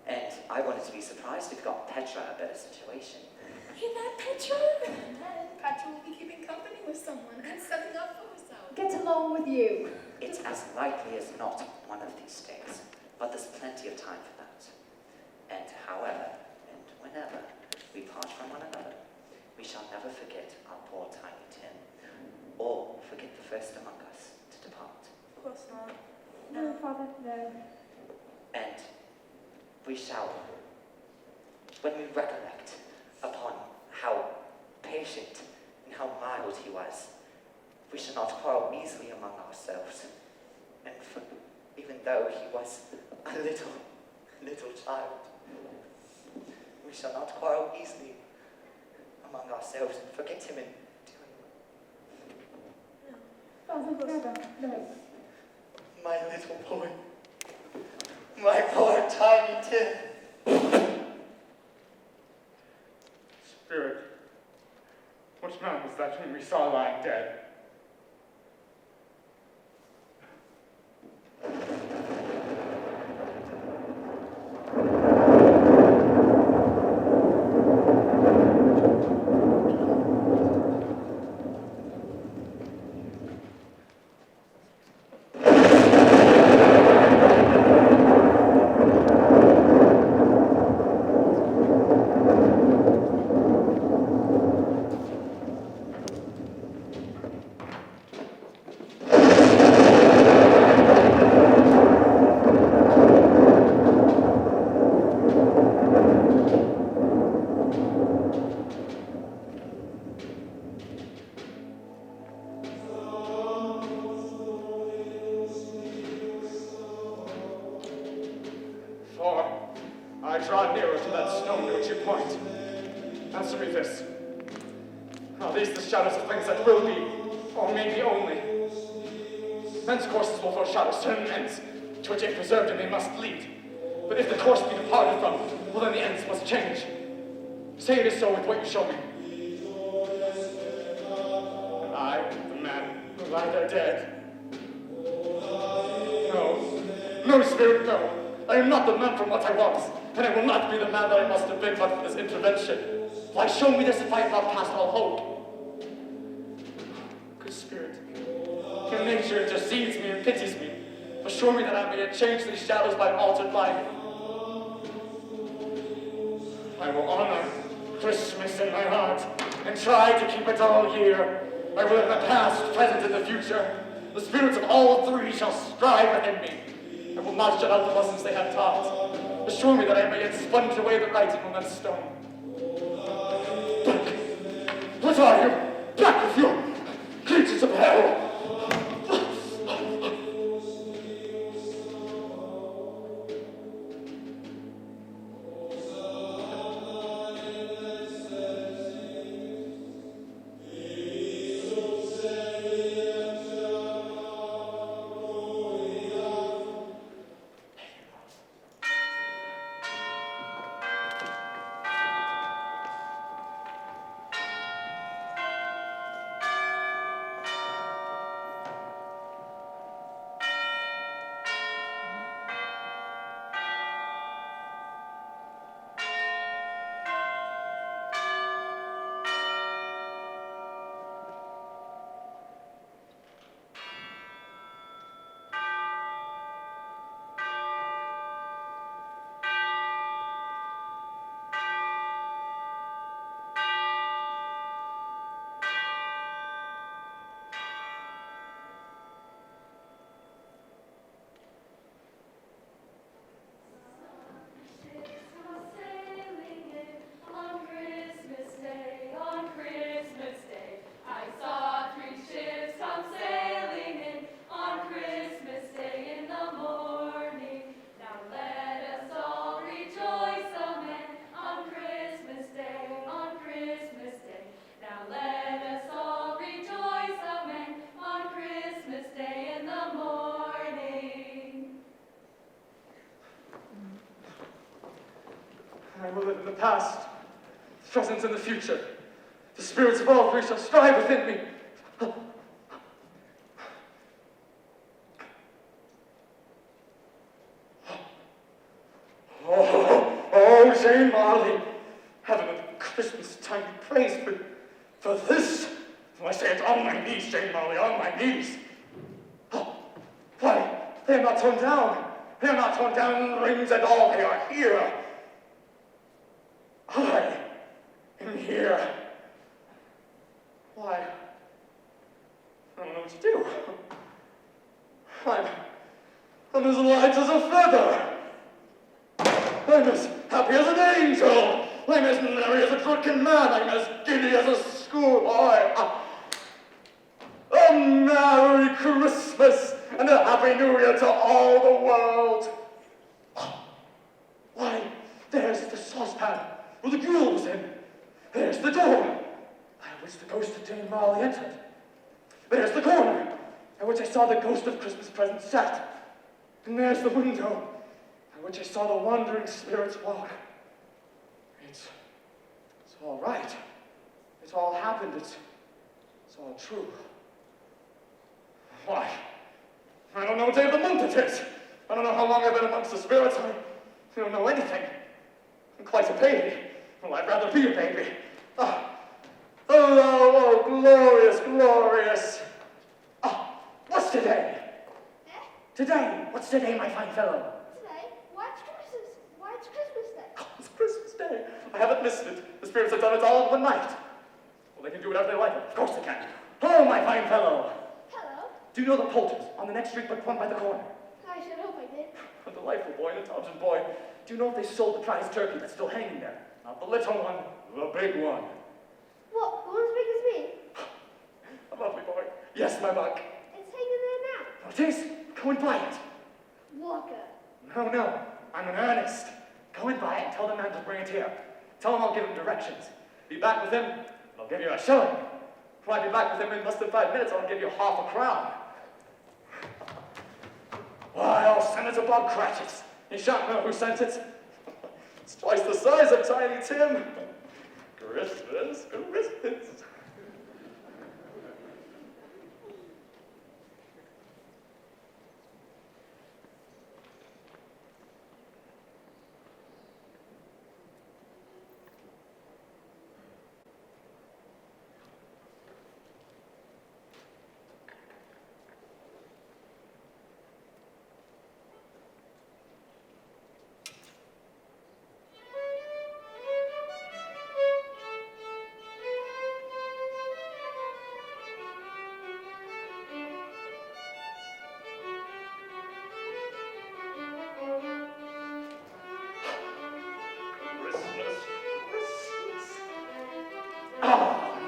And I wanted to be surprised if you got Petra a better situation. Hear that, Petra? And Petra will be keeping company with someone and setting up for herself. Get along with you. It's as likely as not one of these days, but there's plenty of time for that. And however and whenever we part from one another, we shall never forget our poor tiny Tim, or forget the first among us to depart. Of course not. No, Father, no. And we shall, when we recollect upon how patient and how mild he was, we shall not quarrel easily among ourselves. And even though he was a little child, we shall not quarrel easily among ourselves and forget him in doing. Father, never, no. My little boy. My poor tiny Tim. Spirit, which man was that whom we saw lying dead? I draw nearer to that stone to which you point. Answer me this. Are these the shadows of things that will be, or maybe only? Men's courses will foreshadow certain ends, to which if preserved and they must lead. But if the course be departed from, well then the ends must change. Say it is so with what you show me. And I, the man who lie there dead. No, Spirit, no. I am not the man from what I was, and I will not be the man that I must have been but for this intervention. Why show me this if I have not passed all hope? Good Spirit, your nature intercedes me and pities me. Assure me that I may change these shadows by an altered life. I will honor Christmas in my heart and try to keep it all year. I will have the past, present, and the future. The spirits of all three shall strive within me. I will not shut out the lessons they have taught. Assure me that I may yet sponge away the writing on that stone. Back! What are you? Back with you! Creatures of hell! I will live in the past, the present, and the future. The spirits of all three shall strive within me. time be praised for this. I say it on my knees, Jane Marley, on my knees. Oh, why, they are not torn down. They are not torn down rings at all. They are here. I am here. Why? I don't know what to do. I'm as light as a feather. I'm as happy as an angel. I'm as merry as a drunken man. I'm as giddy as a schoolboy. A Merry Christmas and a Happy New Year to all the world. Why, there's the saucepan with the gruel was in. There's the door by which the ghost of Jane Marley entered. There's the corner at which I saw the ghost of Christmas present sat. And there's the window at which I saw the wandering spirits walk. It's all right. It all happened. It's all true. Why? I don't know what day of the month it is. I don't know how long I've been amongst the spirits. I don't know anything. I'm quite a baby. Well, I'd rather be a baby. Oh, glorious, glorious. What's today? Today. What's today, my fine fellow? Today? Why it's Christmas? Why it's Christmas Day? It's Christmas Day. I haven't missed it. The spirits have done it all in one night. Well, they can do whatever they like. Of course they can. Oh, my fine fellow. Hello? Do you know the Poulters on the next street but one by the corner? I should hope I did. A delightful boy and a intelligent boy. Do you know if they sold the prize turkey that's still hanging there? Not the little one, the big one. What? The one as big as me? A lovely boy. Yes, my buck. It's hanging there now. Oh, it is. Go and buy it. Walker. No. I'm in earnest. Go and buy it and tell the man to bring it here. Tell him I'll give him directions. Be back with him, and I'll give you a shilling. If I be back with him in less than 5 minutes, I'll give you half a crown. Why, I'll send it to Bob Cratchit's. He shan't know who sent it. It's twice the size of Tiny Tim. Christmas.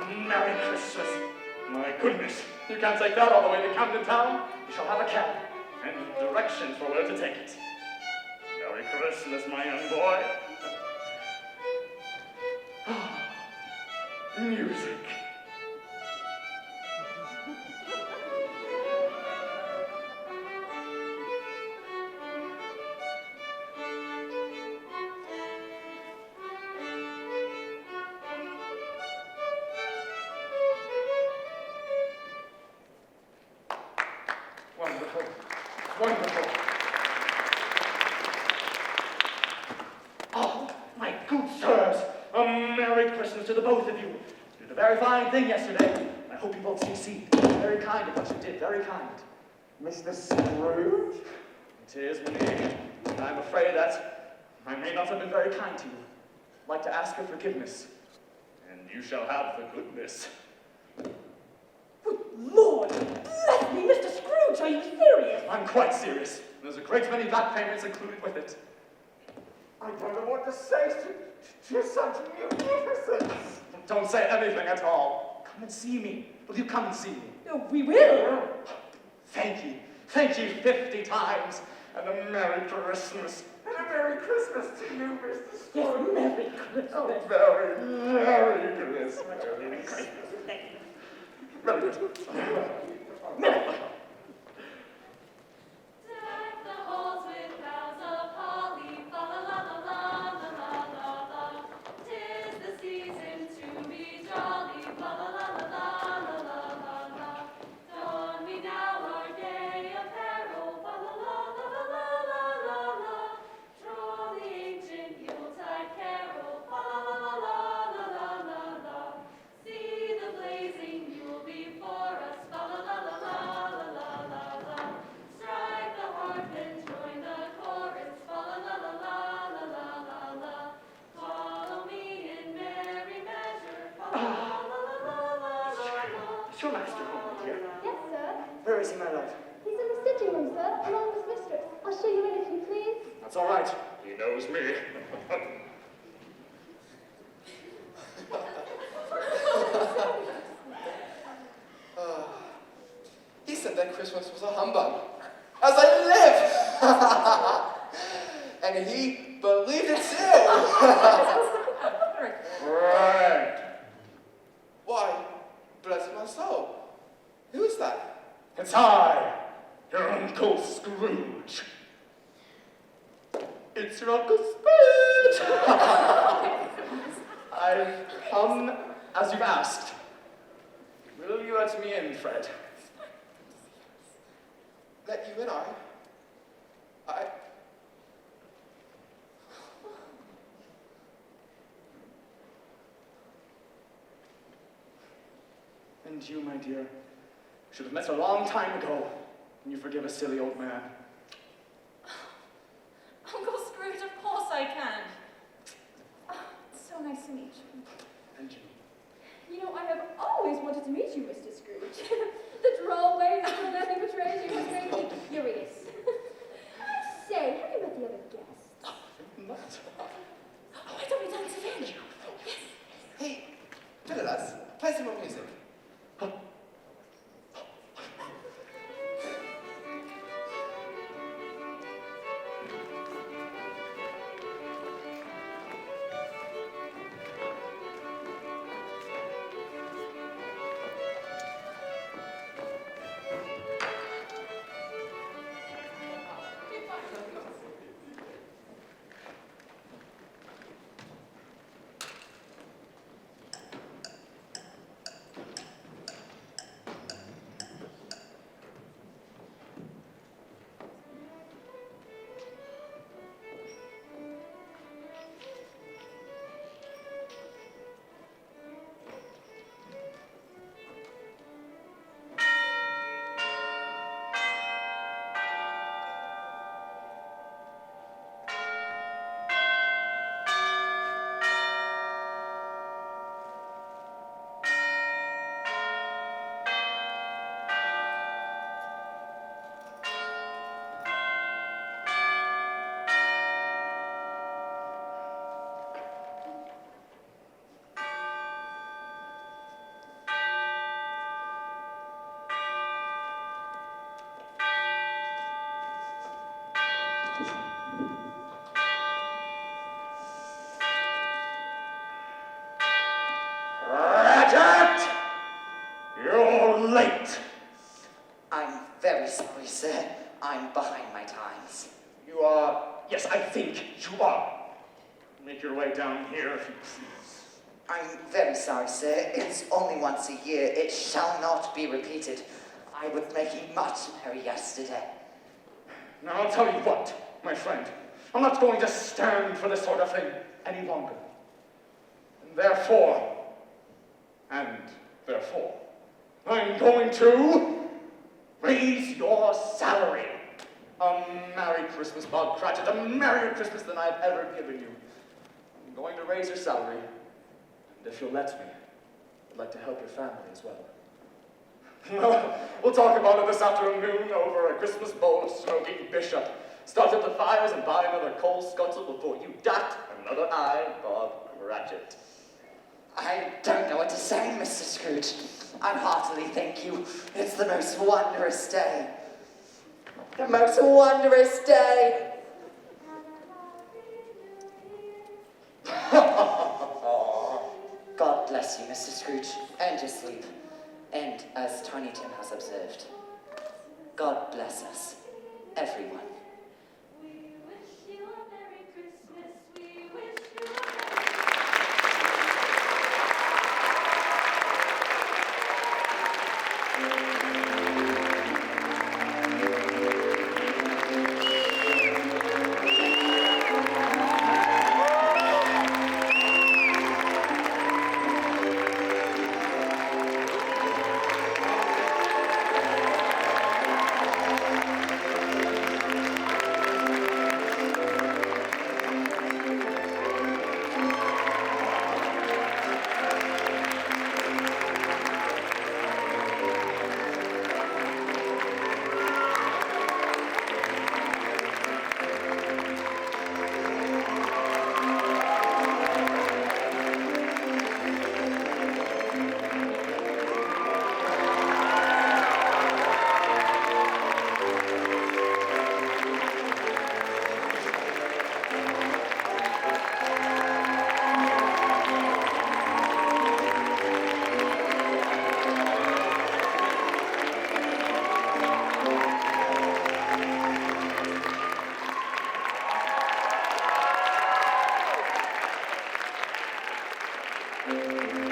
Merry Christmas. My goodness, you can't take that all the way to Camden Town. You shall have a cab and directions for where to take it. Merry Christmas, my young boy. Music. Wonderful. Oh, my good sirs, a Merry Christmas to the both of you. You did a very fine thing yesterday. I hope you both succeed. Very kind of what you did, very kind. Mr. Scrooge? It is me. I'm afraid that I may not have been very kind to you. I'd like to ask your forgiveness, and you shall have the goodness. Good Lord! Bless me, Mr. Scrooge, are you serious? I'm quite serious. There's a great many back payments included with it. I don't know what to say to such magnificence. Don't say anything at all. Come and see me. Will you come and see me? No, we will. Thank you. Thank you 50 times. And a Merry Christmas. And a Merry Christmas to you, Mr. Scrooge. Yes, Merry Christmas. Oh, Merry Christmas. Merry Christmas. Merry Christmas. Merry. Deck the halls with boughs of holly, fa la la la la la la la la. 'Tis the season to be jolly, fa la la la la la la la. Don we now our gay apparel, fa la la la la la la la. Troll the ancient Yuletide carol, fa la la la la la la la. your master home, my dear? Yes, sir. Where is he, my love? He's in the sitting room, sir, along with mistress. I'll show you in if you please. That's all right. He knows me. He said that Christmas was a humbug. As I live! And he believed it too. Right. Why, bless my soul. Who is that? It's I, your Uncle Scrooge. It's your Uncle Scrooge. I've come as you've asked. Will you let me in, Fred? Let you in, I. And you, my dear, should have met a long time ago. Can you forgive a silly old man? Uncle Scrooge, of course I can. Oh, it's so nice to meet you. And you? You know, I have always wanted to meet you, Mr. Scrooge. The droll way that your nephew betrays you has made me curious. I say, have you met the other guests? Not. Why don't we dance again? Yes. Hey, Phineas, play some more music. Ratchet! You're late. I'm very sorry, sir. I'm behind my times. You are... Yes, I think you are. Make your way down here if you please. I'm very sorry, sir. It's only once a year. It shall not be repeated. I was making much merry yesterday. Now, I'll tell you what, my friend. I'm not going to stand for this sort of thing any longer. And therefore, I'm going to raise your salary. A Merry Christmas, Bob Cratchit, a Merrier Christmas than I've ever given you. I'm going to raise your salary, and if you'll let me, I'd like to help your family as well. Well, we'll talk about it this afternoon over a Christmas bowl of smoking bishop. Start up the fires and buy another coal scuttle before you dot another I, Bob Cratchit. I don't know what to say, Mr. Scrooge. I heartily thank you. It's the most wondrous day. The most wondrous day. God bless you, Mr. Scrooge, and your sleep. And as Tiny Tim has observed, God bless us, everyone. We wish you a Merry Christmas. We wish you a Thank you.